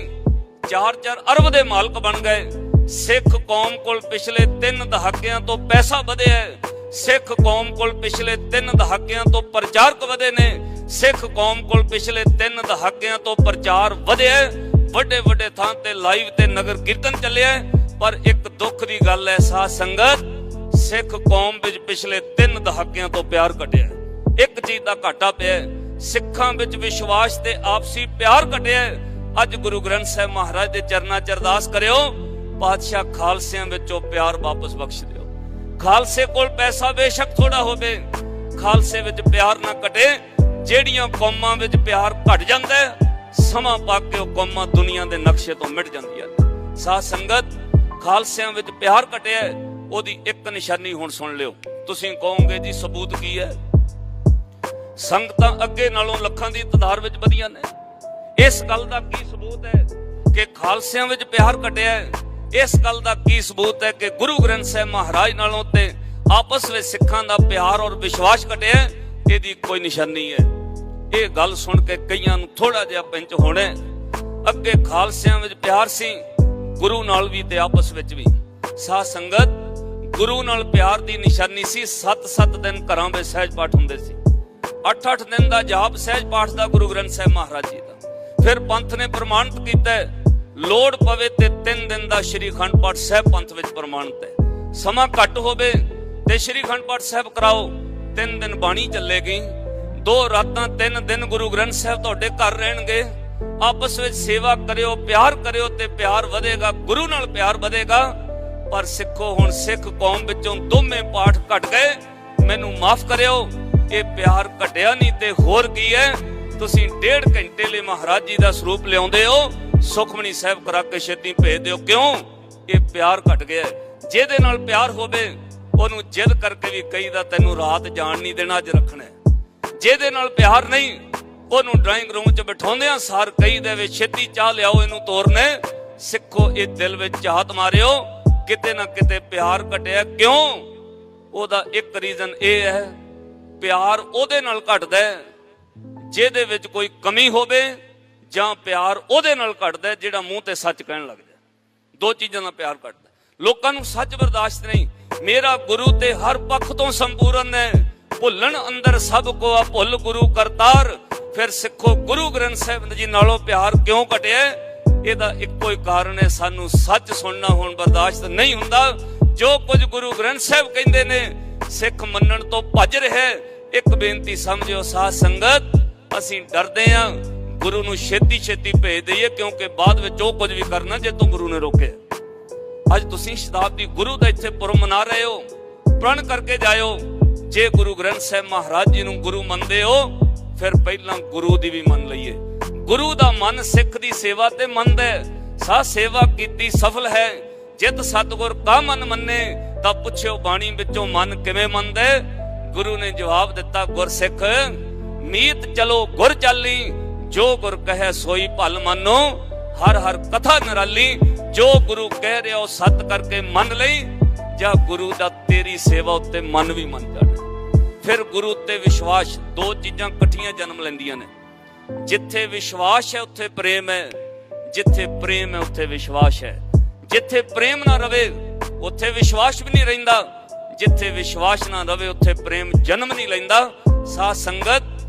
4-4 ਅਰਬ ਦੇ ਮਾਲਕ ਬਣ ਗਏ। ਸਿੱਖ ਕੌਮ ਕੋਲ ਪਿਛਲੇ 3 ਦਹਾਕਿਆਂ ਤੋਂ ਪੈਸਾ ਵਧਿਆ ਹੈ। ਸਿੱਖ ਕੌਮ ਕੋਲ ਪਿਛਲੇ 3 ਦਹਾਕਿਆਂ ਤੋਂ ਪ੍ਰਚਾਰਕ ਵਧੇ ਨੇ। ਸਿੱਖ ਕੌਮ ਕੋਲ ਪਿਛਲੇ 3 ਦਹਾਕਿਆਂ ਤੋਂ ਪ੍ਰਚਾਰ ਵਧਿਆ, ਵੱਡੇ ਵੱਡੇ ਥਾਂ ਤੇ ਲਾਈਵ ਤੇ ਨਗਰ ਕੀਰਤਨ ਚੱਲਿਆ। ਪਰ ਇੱਕ ਦੁੱਖ ਦੀ ਗੱਲ ਹੈ ਸਾਧ ਸੰਗਤ, ਸਿੱਖ ਕੌਮ ਵਿੱਚ ਪਿਛਲੇ 3 ਦਹਾਕਿਆਂ ਤੋਂ ਪਿਆਰ ਘਟਿਆ। ਇੱਕ ਚੀਜ਼ ਦਾ ਘਾਟਾ ਪਿਆ, ਸਿੱਖਾਂ ਵਿੱਚ ਵਿਸ਼ਵਾਸ ਤੇ ਆਪਸੀ ਪਿਆਰ ਘਟਿਆ। ਅੱਜ ਗੁਰੂ ਗ੍ਰੰਥ ਸਾਹਿਬ ਮਹਾਰਾਜ ਦੇ ਚਰਨਾਂ 'ਚ ਅਰਦਾਸ ਕਰਿਓ, ਪਾਤਸ਼ਾਹ ਖਾਲਸਿਆਂ ਵਿੱਚੋਂ ਪਿਆਰ ਵਾਪਸ ਬਖਸ਼ ਦਿਓ। ਖਾਲਸੇ ਕੋਲ ਪੈਸਾ ਬੇਸ਼ੱਕ ਥੋੜਾ ਹੋਵੇ, ਖਾਲਸੇ ਵਿੱਚ ਪਿਆਰ ਨਾ ਘਟੇ। ਜਿਹੜੀਆਂ ਕੌਮਾਂ ਵਿੱਚ ਪਿਆਰ ਘਟ ਜਾਂਦਾ, ਸਮਾਂ ਪਾ ਕੇ ਉਹ ਕੌਮਾਂ ਦੁਨੀਆ ਦੇ ਨਕਸ਼ੇ ਤੋਂ ਮਿਟ ਜਾਂਦੀਆਂ ਨੇ। ਸਾਧ ਸੰਗਤ, ਖਾਲਸਿਆਂ ਵਿੱਚ ਪਿਆਰ ਘਟਿਆ, ਉਹਦੀ ਇੱਕ ਨਿਸ਼ਾਨੀ ਹੁਣ ਸੁਣ ਲਿਓ। ਤੁਸੀਂ ਕਹੋਗੇ ਜੀ ਸਬੂਤ ਕੀ ਹੈ? ਸੰਗਤਾਂ ਅੱਗੇ ਨਾਲੋਂ ਲੱਖਾਂ ਦੀ ਤਾਦਾਦ ਵਿੱਚ ਵਧੀਆਂ ਨੇ। ਇਸ ਗੱਲ ਦਾ ਕੀ ਸਬੂਤ ਹੈ ਕਿ ਖਾਲਸਿਆਂ ਵਿੱਚ ਪਿਆਰ ਘਟਿਆ? ਇਸ ਗੱਲ ਦਾ ਕੀ ਸਬੂਤ ਹੈ ਕਿ ਗੁਰੂ ਗ੍ਰੰਥ ਸਾਹਿਬ ਮਹਾਰਾਜ ਨਾਲੋਂ ਤੇ ਆਪਸ ਵਿੱਚ ਸਿੱਖਾਂ ਦਾ ਪਿਆਰ ਔਰ ਵਿਸ਼ਵਾਸ ਘਟਿਆ? ਇਹਦੀ ਕੋਈ ਨਿਸ਼ਾਨੀ ਹੈ। ਇਹ ਗੱਲ ਸੁਣ ਕੇ ਕਈਆਂ ਨੂੰ ਥੋੜਾ ਜਿਹਾ ਪਿੰਚ ਹੋਣਾ। ਅੱਗੇ ਖਾਲਸਿਆਂ ਵਿੱਚ ਪਿਆਰ ਸੀ, ਗੁਰੂ ਨਾਲ ਵੀ ਤੇ ਆਪਸ ਵਿੱਚ ਵੀ। ਸਾਧ ਸੰਗਤ, ਗੁਰੂ ਨਾਲ ਪਿਆਰ ਦੀ ਨਿਸ਼ਾਨੀ ਸੀ 7-7 ਦਿਨ ਘਰਾਂ ਵਿੱਚ ਸਹਿਜ ਪਾਠ ਹੁੰਦੇ ਸੀ। 8-8 ਦਿਨ ਦਾ ਜਾਪ ਸਹਿਜ ਪਾਠ ਦਾ ਗੁਰੂ ਗ੍ਰੰਥ ਸਾਹਿਬ ਮਹਾਰਾਜ ਜੀ ਦਾ। ਫਿਰ ਪੰਥ ਨੇ ਪ੍ਰਮਾਣਿਤ ਕੀਤਾ, ਲੋੜ ਪਵੇ ਤੇ 3 ਦਿਨ ਦਾ ਸ਼੍ਰੀ ਅਖੰਡ ਪਾਠ ਸਾਹਿਬ ਪੰਥ ਵਿੱਚ ਪ੍ਰਮਾਣਿਤ ਹੈ। ਸਮਾਂ ਘੱਟ ਹੋਵੇ ਤੇ ਸ਼੍ਰੀ ਅਖੰਡ ਪਾਠ ਸਾਹਿਬ ਕਰਾਓ, 3 ਦਿਨ ਬਾਣੀ ਚੱਲੇਗੀ, 2 ਰਾਤਾਂ 3 ਦਿਨ ਗੁਰੂ ਗ੍ਰੰਥ ਸਾਹਿਬ ਤੁਹਾਡੇ ਘਰ ਰਹਿਣਗੇ। ਆਪਸ ਵਿੱਚ ਸੇਵਾ ਕਰਿਓ, ਪਿਆਰ ਕਰਿਓ ਤੇ ਪਿਆਰ ਵਧੇਗਾ, ਗੁਰੂ ਨਾਲ ਪਿਆਰ ਵਧੇਗਾ। ਪਰ ਸਿੱਖੋ, ਹੁਣ ਸਿੱਖ ਕੌਮ ਵਿੱਚੋਂ ਦੋਵੇਂ ਪਾਠ ਘਟ ਗਏ। ਮੈਨੂੰ ਮਾਫ ਕਰਿਓ, ਇਹ ਪਿਆਰ ਘਟਿਆ ਨਹੀਂ ਤੇ ਹੋਰ ਕੀ ਹੈ? ਤੁਸੀਂ 1.5 ਘੰਟੇ ਲਈ ਮਹਾਰਾਜ ਜੀ ਦਾ ਸਰੂਪ ਲਿਆਉਂਦੇ ਹੋ, ਸੁਖਮਨੀ ਸਾਹਿਬ ਕਰਾ ਕੇ ਛੇਤੀ ਭੇਜ ਦਿਓ। ਕਿਉਂ? ਇਹ ਪਿਆਰ ਘਟ ਗਿਆ। ਜਿਹਦੇ ਨਾਲ ਪਿਆਰ ਹੋਵੇ ਉਹਨੂੰ ਜਿੱਦ ਕਰਕੇ ਵੀ ਕਹੀਦਾ ਤੈਨੂੰ ਰਾਤ ਜਾਣ ਨਹੀਂ ਦੇਣਾ, ਅੱਜ ਰੱਖਣਾ। ਜਿਹਦੇ ਨਾਲ ਪਿਆਰ ਨਹੀਂ, ਉਹਨੂੰ ਡਰਾਇੰਗ ਰੂਮ 'ਚ ਬਿਠਾਉਂਦਿਆਂ ਸਾਰ ਕਹੀਦਾ ਵੀ ਛੇਤੀ ਚਾਹ ਲਿਆਓ, ਇਹਨੂੰ ਤੋਰਨੇ। ਸਿੱਖੋ, ਇਹ ਦਿਲ ਵਿੱਚ ਝਾਤ ਮਾਰਿਓ, ਕਿਤੇ ਨਾ ਕਿਤੇ ਪਿਆਰ ਘਟਿਆ। ਕਿਉਂ? ਉਹਦਾ ਇੱਕ ਰੀਜ਼ਨ ਇਹ ਹੈ, ਪਿਆਰ ਉਹਦੇ ਨਾਲ ਘਟਦਾ ਜਿਹਦੇ ਵਿੱਚ ਕੋਈ ਕਮੀ ਹੋਵੇ, ਜਾਂ ਪਿਆਰ ਉਹਦੇ ਨਾਲ ਘਟਦਾ ਜਿਹੜਾ ਮੂੰਹ ਤੇ ਸੱਚ ਕਹਿਣ ਲੱਗ ਜਾਏ। 2 ਚੀਜ਼ਾਂ ਦਾ ਪਿਆਰ ਘਟਦਾ। ਲੋਕਾਂ ਨੂੰ ਸੱਚ ਬਰਦਾਸ਼ਤ ਨਹੀਂ। ਮੇਰਾ ਗੁਰੂ ਤੇ ਹਰ ਪੱਖ ਤੋਂ ਸੰਪੂਰਨ ਹੈ, ਭੁੱਲਣ ਅੰਦਰ ਸਭ ਕੋ ਆ ਭੁੱਲ ਗੁਰੂ ਕਰਤਾਰ। ਫਿਰ ਸਿੱਖੋ, ਗੁਰੂ ਗ੍ਰੰਥ ਸਾਹਿਬ ਜੀ ਨਾਲੋਂ ਪਿਆਰ ਕਿਉਂ ਘਟਿਆ? ਇਹਦਾ ਇੱਕੋ ਹੀ ਕਾਰਨ ਹੈ, ਸਾਨੂੰ ਸੱਚ ਸੁਣਨਾ ਹੁਣ ਬਰਦਾਸ਼ਤ ਨਹੀਂ ਹੁੰਦਾ। ਜੋ ਕੁਝ ਗੁਰੂ ਗ੍ਰੰਥ ਸਾਹਿਬ ਕਹਿੰਦੇ ਨੇ, ਸਿੱਖ ਮੰਨਣ ਤੋਂ ਭੱਜ ਰਿਹਾ। ਇੱਕ ਬੇਨਤੀ ਸਮਝਿਓ ਸਾਧ ਸੰਗਤ, ਅਸੀਂ ਡਰਦੇ ਹਾਂ ਗੁਰੂ ਨੂੰ ਛੇਤੀ ਛੇਤੀ ਭੇਜ ਦਈਏ, ਕਿਉਂਕਿ ਬਾਅਦ ਵਿੱਚ ਉਹ ਕੁਝ ਵੀ ਕਰਨਾ ਜੇ ਤੋਂ ਗੁਰੂ ਨੇ ਰੋਕਿਆ। ਅੱਜ ਤੁਸੀਂ ਸ਼ਤਾਬਦੀ ਗੁਰੂ ਦਾ ਇੱਥੇ ਪੁਰਬ ਮਨਾ ਰਹੇ ਹੋ, ਪ੍ਰਣ ਕਰਕੇ ਜਾਇਓ। ਜੇ ਗੁਰੂ ਗ੍ਰੰਥ ਸਾਹਿਬ ਮਹਾਰਾਜ ਜੀ ਨੂੰ ਗੁਰੂ ਮੰਨਦੇ ਹੋ, ਫਿਰ ਪਹਿਲਾਂ ਗੁਰੂ ਦੀ ਵੀ ਮੰਨ ਲਈਏ। ਗੁਰੂ ਦਾ ਮਨ ਸਿੱਖ ਦੀ ਸੇਵਾ ਤੇ ਮੰਨਦਾ ਹੈ। ਸਾਹ ਸੇਵਾ ਕੀਤੀ ਸਫਲ ਹੈ, ਜਿਤ ਸਤਿਗੁਰ ਕਾ ਮਨ ਮੰਨੇ। ਤਾਂ ਪੁੱਛਿਓ ਬਾਣੀ ਵਿੱਚੋਂ ਮਨ ਕਿਵੇਂ ਮੰਨਦਾ? ਗੁਰੂ ਨੇ ਜਵਾਬ ਦਿੱਤਾ, ਗੁਰਸਿੱਖ ਮੀਤ ਚਲੋ ਗੁਰ ਚਾਲੀ, ਜੋ ਗੁਰ ਕਹੈ ਸੋਈ ਭਲ ਮੰਨੋ। ਹਰ ਹਰ ਕਥਾ ਨਿਰਾਲੀ, ਜੋ ਗੁਰੂ ਕਹਿ ਰਿਹਾ ਉਹ ਸੱਤ ਕਰਕੇ ਮੰਨ ਲਈ। ਜਾਂ ਗੁਰੂ ਦਾ ਤੇਰੀ ਸੇਵਾ ਉੱਤੇ ਮਨ ਵੀ ਮੰਨ ਜਾਣਾ। ਫਿਰ ਗੁਰੂ ਤੇ ਵਿਸ਼ਵਾਸ, 2 ਚੀਜ਼ਾਂ ਇਕੱਠੀਆਂ ਜਨਮ ਲੈਂਦੀਆਂ ਨੇ। ਜਿੱਥੇ ਵਿਸ਼ਵਾਸ ਹੈ ਉੱਥੇ ਪ੍ਰੇਮ ਹੈ, ਜਿੱਥੇ ਪ੍ਰੇਮ ਹੈ ਉੱਥੇ ਵਿਸ਼ਵਾਸ ਹੈ। ਜਿੱਥੇ ਪ੍ਰੇਮ ਨਾ ਰਵੇ ਉੱਥੇ ਵਿਸ਼ਵਾਸ ਵੀ ਨਹੀਂ ਰਹਿੰਦਾ, ਜਿੱਥੇ ਵਿਸ਼ਵਾਸ ਨਾ ਰਵੇ ਉੱਥੇ ਪ੍ਰੇਮ ਜਨਮ ਨਹੀਂ ਲੈਂਦਾ। ਸਾਧ ਸੰਗਤ,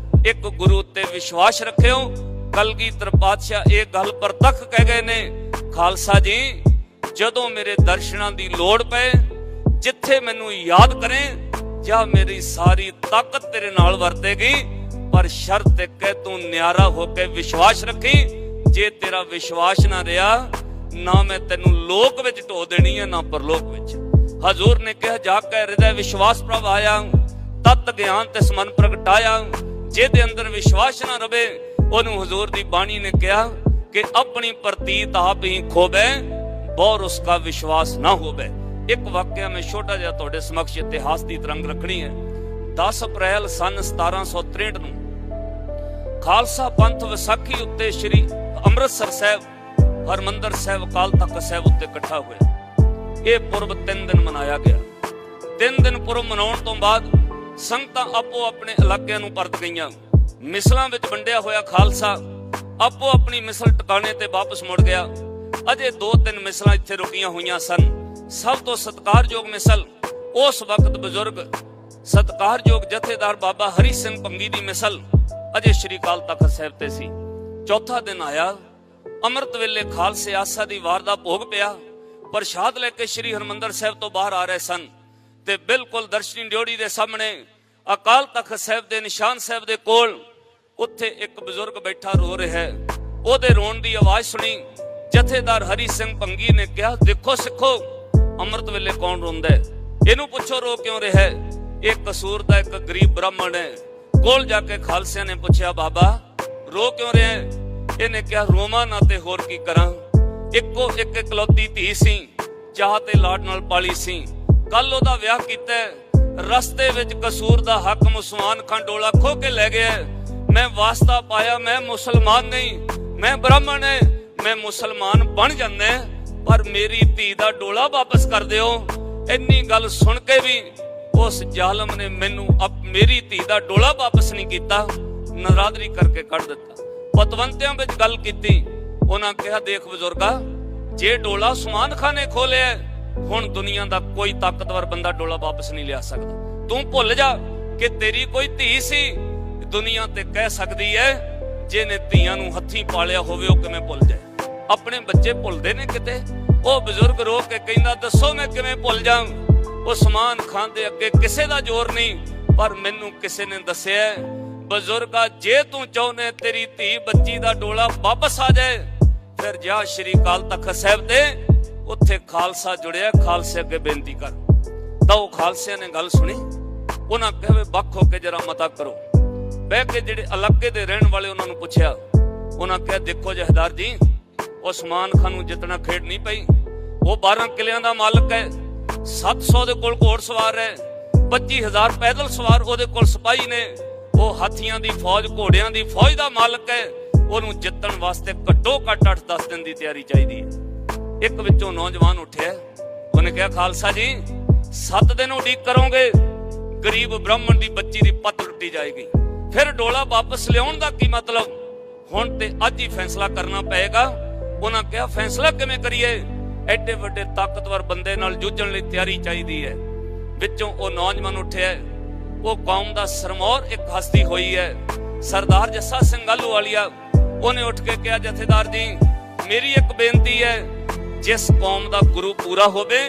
ਇੱਕ ਗੁਰੂ ਤੇ ਵਿਸ਼ਵਾਸ ਰੱਖਿਓ। ਕਲਗੀਧਰ ਪਾਤਸ਼ਾਹ ਇਹ ਗੱਲ ਪ੍ਰਤੱਖ ਕਹਿ ਗਏ ਨੇ, ਖਾਲਸਾ ਜੀ ਜਦੋਂ ਮੇਰੇ ਦਰਸ਼ਨਾਂ ਦੀ ਲੋੜ ਪਏ, ਜਿੱਥੇ ਮੈਨੂੰ ਯਾਦ ਕਰੇ, ਜਾਂ ਮੇਰੀ ਸਾਰੀ ਤਾਕਤ ਤੇਰੇ ਨਾਲ ਵਰਤੇਗੀ। ਪਰ ਸ਼ਰਤ ਇੱਕ ਹੈ, ਤੂੰ ਨਿਆਰਾ ਹੋ ਕੇ ਵਿਸ਼ਵਾਸ ਰੱਖੀ। ਜੇ ਤੇਰਾ ਵਿਸ਼ਵਾਸ ਨਾ ਰਿਹਾ, ਨਾ ਮੈਂ ਤੈਨੂੰ ਲੋਕ ਵਿੱਚ ਢੋ ਦੇਣੀ ਹੈ, ਨਾ ਪਰਲੋਕ ਵਿੱਚ। ਹਜ਼ੂਰ ਨੇ ਕਿਹਾ, ਜਾ ਕੇ ਹਿਰਦੈ ਵਿਸ਼ਵਾਸ ਪ੍ਰਭ ਆਇਆ, ਤਤ ਗਿਆਨ ਤਿਸ ਮਨ ਪ੍ਰਗਟਾਇਆ। ਜਿਹਦੇ ਅੰਦਰ ਵਿਸ਼ਵਾਸ ਨਾ ਰਵੇ, ਉਹਨੂੰ ਹਜ਼ੂਰ ਦੀ ਬਾਣੀ ਨੇ ਕਿਹਾ ਕਿ ਆਪਣੀ ਪ੍ਰਤੀਤ ਆਪ ਹੀ ਖੋਬੈ, ਬੌਰ ਉਸਕਾ ਵਿਸ਼ਵਾਸ ਨਾ ਹੋਵੇ। एक वाक्य मैं छोटा जिहा तुहाडे समक्ष इतिहास की तरंग रखनी है। 10 अप्रैल सन 1763 ਨੂੰ खालसा पंथ विसाखी उत्ते श्री ਅੰਮ੍ਰਿਤਸਰ ਸਾਹਿਬ ਹਰਮੰਦਰ ਸਾਹਿਬ ਅਕਾਲ ਤਖਤ ਸਾਹਿਬ ਉੱਤੇ ਇਕੱਠਾ ਹੋਇਆ। ਇਹ ਪੁਰਬ 3 ਦਿਨ ਮਨਾਇਆ ਗਿਆ। 3 ਦਿਨ ਪੁਰਬ ਮਨਾਉਣ ਤੋਂ ਬਾਅਦ ਸੰਗਤਾਂ ਆਪੋ ਆਪਣੇ ਇਲਾਕਿਆਂ ਨੂੰ ਪਰਤ ਗਈਆਂ। ਮਿਸਲਾਂ ਵਿੱਚ ਵੰਡਿਆ ਹੋਇਆ ਖਾਲਸਾ ਆਪੋ ਆਪਣੀ ਮਿਸਲ ਟਿਕਾਣੇ ਤੇ ਵਾਪਸ ਮੁੜ ਗਿਆ। ਅਜੇ 2-3 ਮਿਸਲਾਂ ਇੱਥੇ ਰੁਕੀਆਂ ਹੋਈਆਂ ਸਨ। ਸਭ ਤੋਂ ਸਤਿਕਾਰਯੋਗ ਮਿਸਲ ਉਸ ਵਕਤ ਬਜ਼ੁਰਗ ਸਤਿਕਾਰਯੋਗ ਜਥੇਦਾਰ ਬਾਬਾ ਹਰੀ ਸਿੰਘ ਭੰਗੀ ਦੀ ਮਿਸਲ ਅਜੇ ਸ਼੍ਰੀ ਅਕਾਲ ਤਖਤ ਸਾਹਿਬ ਤੇ ਸੀ। ਚੌਥਾ ਦਿਨ ਆਇਆ। ਅੰਮ੍ਰਿਤ ਵੇਲੇ ਖਾਲਸੇ ਆਸਾ ਦੀ ਵਾਰ ਦਾ ਭੋਗ ਪਿਆ। ਪ੍ਰਸ਼ਾਦ ਲੈ ਕੇ ਸ਼੍ਰੀ ਹਰਮੰਦਰ ਸਾਹਿਬ ਤੋਂ ਬਾਹਰ ਆ ਰਹੇ ਸਨ ਤੇ ਬਿਲਕੁਲ ਦਰਸ਼ਨੀ ਡਿਓੜੀ ਦੇ ਸਾਹਮਣੇ ਅਕਾਲ ਤਖਤ ਸਾਹਿਬ ਦੇ ਨਿਸ਼ਾਨ ਸਾਹਿਬ ਦੇ ਕੋਲ ਉੱਥੇ ਇੱਕ ਬਜ਼ੁਰਗ ਬੈਠਾ ਰੋ ਰਿਹਾ ਹੈ। ਉਹਦੇ ਰੋਣ ਦੀ ਆਵਾਜ਼ ਸੁਣੀ ਜਥੇਦਾਰ ਹਰੀ ਸਿੰਘ ਭੰਗੀ ਨੇ ਕਿਹਾ, ਦੇਖੋ ਸਿੱਖੋ, ਅੰਮ੍ਰਿਤ ਵੇਲੇ ਕੌਣ ਰੋਂਦਾ ਹੈ? ਇਹਨੂੰ ਪੁੱਛੋ ਰੋ ਕਿਉਂ ਰਿਹਾ ਹੈ? ਇਹ ਕਸੂਰ ਦਾ ਇੱਕ ਗਰੀਬ ਬ੍ਰਾਹਮਣ ਹੈ। ਕੋਲ ਜਾ ਕੇ ਖਾਲਸਿਆਂ ਨੇ ਪੁੱਛਿਆ, ਬਾਬਾ ਰੋ ਕਿਉਂ ਰਿਹਾ ਹੈ? ਇਹਨੇ ਕਿਹਾ, ਰੋਵਾਂ ਨਾ ਤੇ ਹੋਰ ਕੀ ਕਰਾਂ। ਇੱਕੋ ਇੱਕ ਇਕਲੌਤੀ ਧੀ ਸੀ, ਚਾਹ ਤੇ ਲਾਡ ਨਾਲ ਪਾਲੀ ਸੀ। ਕੱਲ ਉਹਦਾ ਵਿਆਹ ਕੀਤਾ, ਰਸਤੇ ਵਿੱਚ ਕਸੂਰ ਦਾ ਹਾਕਮ ਉਸਮਾਨ ਖਾਨ ਡੋਲਾ ਖੋ ਕੇ ਲੈ ਗਿਆ। ਮੈਂ ਵਾਸਤਾ ਪਾਇਆ, ਮੈਂ ਮੁਸਲਮਾਨ ਨਹੀਂ, ਮੈਂ ਬ੍ਰਾਹਮਣ ਹੈ, ਮੈਂ ਮੁਸਲਮਾਨ ਬਣ ਜਾਂਦਾ, ਪਰ ਮੇਰੀ ਧੀ ਦਾ ਡੋਲਾ ਵਾਪਸ ਕਰ ਦਿਓ। ਇੰਨੀ ਗੱਲ ਸੁਣ ਕੇ ਵੀ ਉਸ ਜ਼ਾਲਮ ਨੇ ਮੈਨੂੰ ਮੇਰੀ ਧੀ ਦਾ ਡੋਲਾ ਵਾਪਸ ਨਹੀਂ ਕੀਤਾ, ਨਰਾਦਰੀ ਕਰਕੇ ਕੱਢ ਦਿੱਤਾ। ਪਤਵੰਤਿਆਂ ਵਿੱਚ ਗੱਲ ਕੀਤੀ। ਉਹਨਾਂ ਕਿਹਾ, ਦੇਖ ਬਜ਼ੁਰਗਾ, ਜੇ ਡੋਲਾ ਉਸਮਾਨ ਖਾਨ ਨੇ ਖੋਲਿਆ, ਹੁਣ ਦੁਨੀਆ ਦਾ ਕੋਈ ਤਾਕਤਵਰ ਬੰਦਾ ਡੋਲਾ ਵਾਪਸ ਨਹੀਂ ਲਿਆ ਸਕਦਾ। ਤੂੰ ਭੁੱਲ ਜਾ ਕਿ ਤੇਰੀ ਕੋਈ ਧੀ ਸੀ। ਦੁਨੀਆ ਤੇ ਕਹਿ ਸਕਦੀ ਹੈ, ਜਿਹਨੇ ਧੀਆਂ ਨੂੰ ਹੱਥੀਂ ਪਾਲਿਆ ਹੋਵੇ ਉਹ ਕਿਵੇਂ ਭੁੱਲ ਜਾਏ। ਆਪਣੇ ਬੱਚੇ ਭੁੱਲਦੇ ਨੇ ਕਿਤੇ। ਉਹ ਬਜ਼ੁਰਗ ਰੋ ਕੇ ਕਹਿੰਦਾ, ਦੱਸੋ ਮੈਂ ਕਿਵੇਂ ਭੁੱਲ ਜਾ। ਉਸਮਾਨ ਖਾਨ ਦੇ ਅੱਗੇ ਕਿਸੇ ਦਾ ਜ਼ੋਰ ਨਹੀਂ, ਪਰ ਮੈਨੂੰ ਕਿਸੇ ਨੇ ਦੱਸਿਆ, ਬਜ਼ੁਰਗਾ, ਜੇ ਤੂੰ ਚਾਹੁੰਦੇ ਤੇਰੀ ਧੀ ਬੱਚੀ ਦਾ ਡੋਲਾ ਵਾਪਸ ਆ ਜਾਏ, ਫਿਰ ਜਾ ਸ਼੍ਰੀ ਅਕਾਲ ਤਖਤ ਸਾਹਿਬ ਤੇ, ਉੱਥੇ ਖਾਲਸਾ ਜੁੜਿਆ, ਖਾਲਸੇ ਅੱਗੇ ਬੇਨਤੀ ਕਰ। ਤਾਂ ਉਹ ਖਾਲਸਿਆਂ ਨੇ ਗੱਲ ਸੁਣੀ। ਉਹਨਾਂ ਕਹੇ, ਵੱਖ ਹੋ ਕੇ ਜਰਾ ਮਤਾ ਕਰੋ। ਬਹਿ ਕੇ ਜਿਹੜੇ ਇਲਾਕੇ ਦੇ ਰਹਿਣ ਵਾਲੇ ਉਹਨਾਂ ਨੂੰ ਪੁੱਛਿਆ। ਉਹਨਾਂ ਕਿਹਾ, ਦੇਖੋ ਜਹਦਾਰ ਜੀ, ਉਸਮਾਨ ਖਾਨ ਨੂੰ ਜਿੱਤਣਾ ਖੇਡ ਨਹੀਂ ਪਈ। ਉਹ 12 ਕਿਲਿਆਂ ਦਾ ਮਾਲਕ ਹੈ, 700 ਦੇ ਕੋਲ ਘੋੜ ਸਵਾਰ ਹੈ, 25,000 ਪੈਦਲ ਸਵਾਰ ਉਹਦੇ ਕੋਲ ਸਿਪਾਹੀ ਨੇ। ਉਹ ਹਾਥੀਆਂ ਦੀ ਫੌਜ, ਘੋੜਿਆਂ ਦੀ ਫੌਜ ਦਾ ਮਾਲਕ ਹੈ। ਉਹਨੂੰ ਜਿੱਤਣ ਵਾਸਤੇ ਘੱਟੋ ਘੱਟ 8-10 ਦਿਨ ਦੀ ਤਿਆਰੀ ਚਾਹੀਦੀ ਹੈ। ਇੱਕ ਵਿੱਚੋਂ ਨੌਜਵਾਨ ਉੱਠਿਆ। ਉਹਨੇ ਕਿਹਾ, ਖਾਲਸਾ ਜੀ, 7 ਦਿਨ ਉਡੀਕ ਕਰੋਗੇ, ਗਰੀਬ ਬ੍ਰਾਹਮਣ ਦੀ ਬੱਚੀ ਦੀ ਪੱਤ ਟੁੱਟੀ ਜਾਏਗੀ। ਫਿਰ ਡੋਲਾ ਵਾਪਸ ਲਿਆਉਣ ਦਾ ਕੀ ਮਤਲਬ? ਹੁਣ ਤੇ ਅੱਜ ਹੀ ਫੈਸਲਾ ਕਰਨਾ ਪਏਗਾ। ਉਹਨਾਂ ਕਿਹਾ, ਫੈਸਲਾ ਕਿਵੇਂ ਕਰੀਏ? ਐਡੇ ਵੱਡੇ ਤਾਕਤਵਰ ਬੰਦੇ ਨਾਲ ਜੂਝਣ ਲਈ ਤਿਆਰੀ ਚਾਹੀਦੀ ਹੈ। ਵਿੱਚੋਂ ਉਹ ਨੌਜਵਾਨ ਉੱਠਿਆ। ਉਹ ਕੌਮ ਦਾ ਸਰਮੌਰ ਇੱਕ ਹਸਤੀ ਹੋਈ ਹੈ, ਸਰਦਾਰ ਜੱਸਾ ਸਿੰਘ ਆਹਲੂਵਾਲੀਆ। ਉਹਨੇ ਉੱਠ ਕੇ ਕਿਹਾ, ਜਥੇਦਾਰ ਜੀ, ਮੇਰੀ ਇੱਕ ਬੇਨਤੀ ਹੈ, ਜਿਸ ਕੌਮ ਦਾ ਗੁਰੂ ਪੂਰਾ ਹੋਵੇ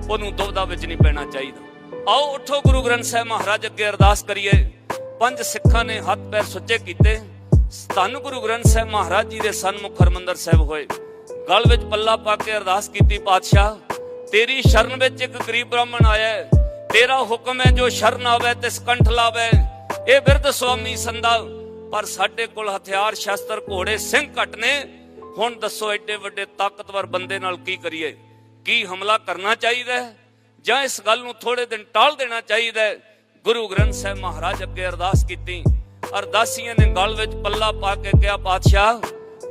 ਉਹਨੂੰ ਦੁਬਦਾ ਵਿੱਚ ਨਹੀਂ ਪੈਣਾ ਚਾਹੀਦਾ। ਆਓ ਉੱਠੋ, ਗੁਰੂ ਗ੍ਰੰਥ ਸਾਹਿਬ ਮਹਾਰਾਜ ਅੱਗੇ ਅਰਦਾਸ ਕਰੀਏ। 5 ਸਿੱਖਾਂ ਨੇ ਹੱਥ ਪੈਰ ਸੁੱਚੇ ਕੀਤੇ। ਧੰਨ ਗੁਰੂ ਗ੍ਰੰਥ ਸਾਹਿਬ ਮਹਾਰਾਜ ਜੀ ਦੇ ਸਨਮੁਖ ਹਰਮੰਦਰ ਸਾਹਿਬ ਹੋਏ। ਗਲ ਵਿੱਚ ਪੱਲਾ ਪਾ ਕੇ ਅਰਦਾਸ ਕੀਤੀ, ਪਾਤਸ਼ਾਹ, ਤੇਰੀ ਸ਼ਰਨ ਵਿੱਚ ਇੱਕ ਗਰੀਬ ਬ੍ਰਾਹਮਣ ਆਇਆ, ਤੇਰਾ ਹੁਕਮ ਹੈ ਜੋ ਸ਼ਰਨ ਆਵੇ ਤਿਸ ਕੰਠ ਲਾਵੇ। ਇਹ ਬਿਰਧ ਸੁਆਮੀ ਸੰਦਾ, ਪਰ ਸਾਡੇ ਕੋਲ ਹਥਿਆਰ ਸ਼ਸਤਰ ਘੋੜੇ ਸਿੰਘ ਘੱਟ ਨੇ। ਹੁਣ ਦੱਸੋ, ਐਡੇ ਵੱਡੇ ਤਾਕਤਵਰ ਬੰਦੇ ਨਾਲ ਕੀ ਕਰੀਏ? ਕੀ ਹਮਲਾ ਕਰਨਾ ਚਾਹੀਦਾ ਜਾਂ ਇਸ ਗੱਲ ਨੂੰ ਥੋੜੇ ਦਿਨ ਟਾਲ ਦੇਣਾ ਚਾਹੀਦਾ? ਗੁਰੂ ਗ੍ਰੰਥ ਸਾਹਿਬ ਮਹਾਰਾਜ ਅੱਗੇ ਅਰਦਾਸ ਕੀਤੀ। ਅਰਦਾਸੀਆਂ ਨੇ ਗਲ ਵਿੱਚ ਪੱਲਾ ਪਾ ਕੇ ਕਿਹਾ, ਪਾਤਸ਼ਾਹ,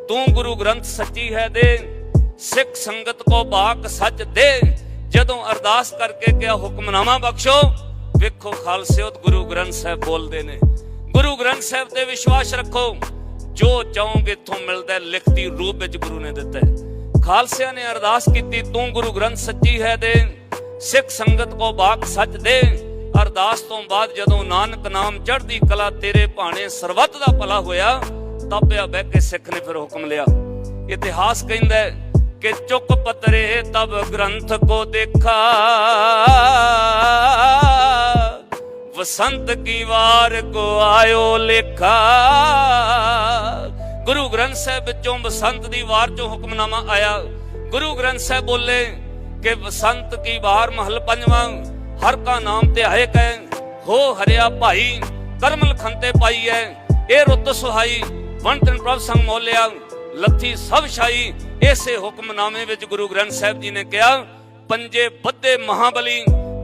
ਤੂੰ ਗੁਰੂ ਗ੍ਰੰਥ ਸੱਚੀ ਹੈ ਦੇ, ਸਿੱਖ ਸੰਗਤ ਕੋ ਬਾਕ ਸੱਚ ਦੇ। ਜਦੋਂ ਅਰਦਾਸ ਕਰਕੇ ਕਿਹਾ, ਹੁਕਮਨਾਮਾ ਬਖਸ਼ੋ, ਵੇਖੋ ਖਾਲਸਿਓ, ਗੁਰੂ ਗ੍ਰੰਥ ਸਾਹਿਬ ਬੋਲਦੇ ਨੇ। ਗੁਰੂ ਗ੍ਰੰਥ ਸਾਹਿਬ ਤੇ ਵਿਸ਼ਵਾਸ ਰੱਖੋ, ਜੋ ਚਾਹੋਗੇ ਇੱਥੋਂ ਮਿਲਦਾ, ਲਿਖਤੀ ਰੂਪ ਵਿੱਚ ਗੁਰੂ ਨੇ ਦਿੱਤਾ। ਖਾਲਸਿਆਂ ਨੇ ਅਰਦਾਸ ਕੀਤੀ, ਤੂੰ ਗੁਰੂ ਗ੍ਰੰਥ ਸੱਚੀ ਹੈ ਦੇ, ਸਿੱਖ ਸੰਗਤ ਕੋ ਬਾਕ ਸੱਚ ਦੇ। ਅਰਦਾਸ ਤੋਂ ਬਾਅਦ ਜਦੋਂ ਨਾਨਕ ਨਾਮ ਚੜ੍ਹਦੀ ਕਲਾ ਤੇਰੇ ਭਾਣੇ ਸਰਬੱਤ ਦਾ ਭਲਾ ਹੋਇਆ, ਤਾਪਿਆ ਬਹਿ ਕੇ ਸਿੱਖ ਨੇ ਫਿਰ ਹੁਕਮ ਲਿਆ। ਇਤਿਹਾਸ ਕਹਿੰਦਾ कि चुक पतरे तब ग्रंथ को देखा, वसंत की वार को आयो लेखा। गुरु ग्रंथ साहिब विचों बसंत दी वार चों हुक्मनामा आया। गुरु ग्रंथ साहिब बोले कि बसंत की वार महल पंजवां, हर का नाम ते आए कै हो हरिया भाई, करमल खंते पाई है ए रुत सुहाई, वन तिन प्रभ संग मोलिया लथी सब शाही। इसे हुक्मनामे विच गुरु ग्रंथ साहिब जी ने कहा पंजे बद्धे महाबली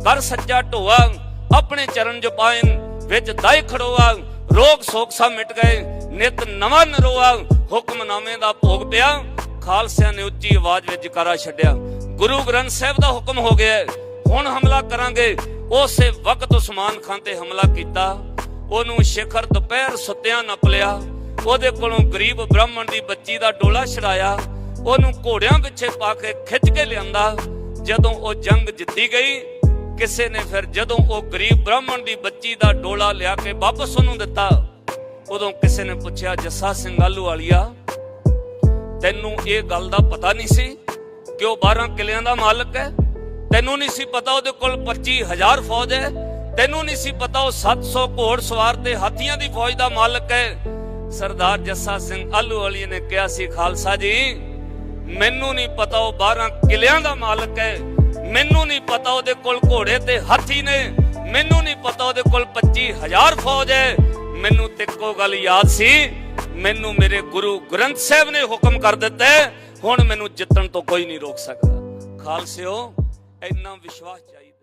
कर सज्जा ढोआ अपने चरण जो पाइन विच दाई खड़ोआ रोग सोग सा मिट गए नित नवा नरोआ हुक्मनामे दा भोग पिया खालसिया ने उच्ची आवाज विच जकारा छड्डिया गुरु ग्रंथ साहिब दा हुक्म हो गया हुण हमला करांगे उसे वक्त उस्मान खान ते हमला कीता ओनू शिखर दोपहर सुत्तियां नप लिया ओदे कोलों गरीब ब्राह्मण दी बच्ची दा डोला छड़ाया ओनू घोड़ियां पिछे पा के खिच के लियांदा जदों ओ जंग जित्ती गई किसे ने फिर जदों ओ गरीब ब्राह्मण दी बच्ची दा डोला लिया के वापस ओनू दिता उदों किसे ने पूछया जस्सा सिंह आलूवालिया तैनू ये गल दा पता नहीं सी कि वह 12 किलियां दा मालक है तैनू नहीं सी पता उहदे कोल 25,000 फौज है तैनू नहीं सी पता वह 700 घोड़ सवार ते हाथियां दी फौज दा मालक है। सरदार जस्सा सिंह आलूवालिया ने कहा सी खालसा जी मैनू नहीं पता वह 12 किलियां दा मालक है मैनू नहीं पता उहदे कोल घोड़े ते हाथी ने मैनू नहीं पता उहदे कोल 25,000 फौज है मैनू ते इक्को गल याद सी मैनू मेरे गुरु ग्रंथ साहिब ने हुक्म कर दिता है हुण मैनू जितण तो कोई नहीं रोक सकता। खालसिओ इन्ना विश्वास चाहिए।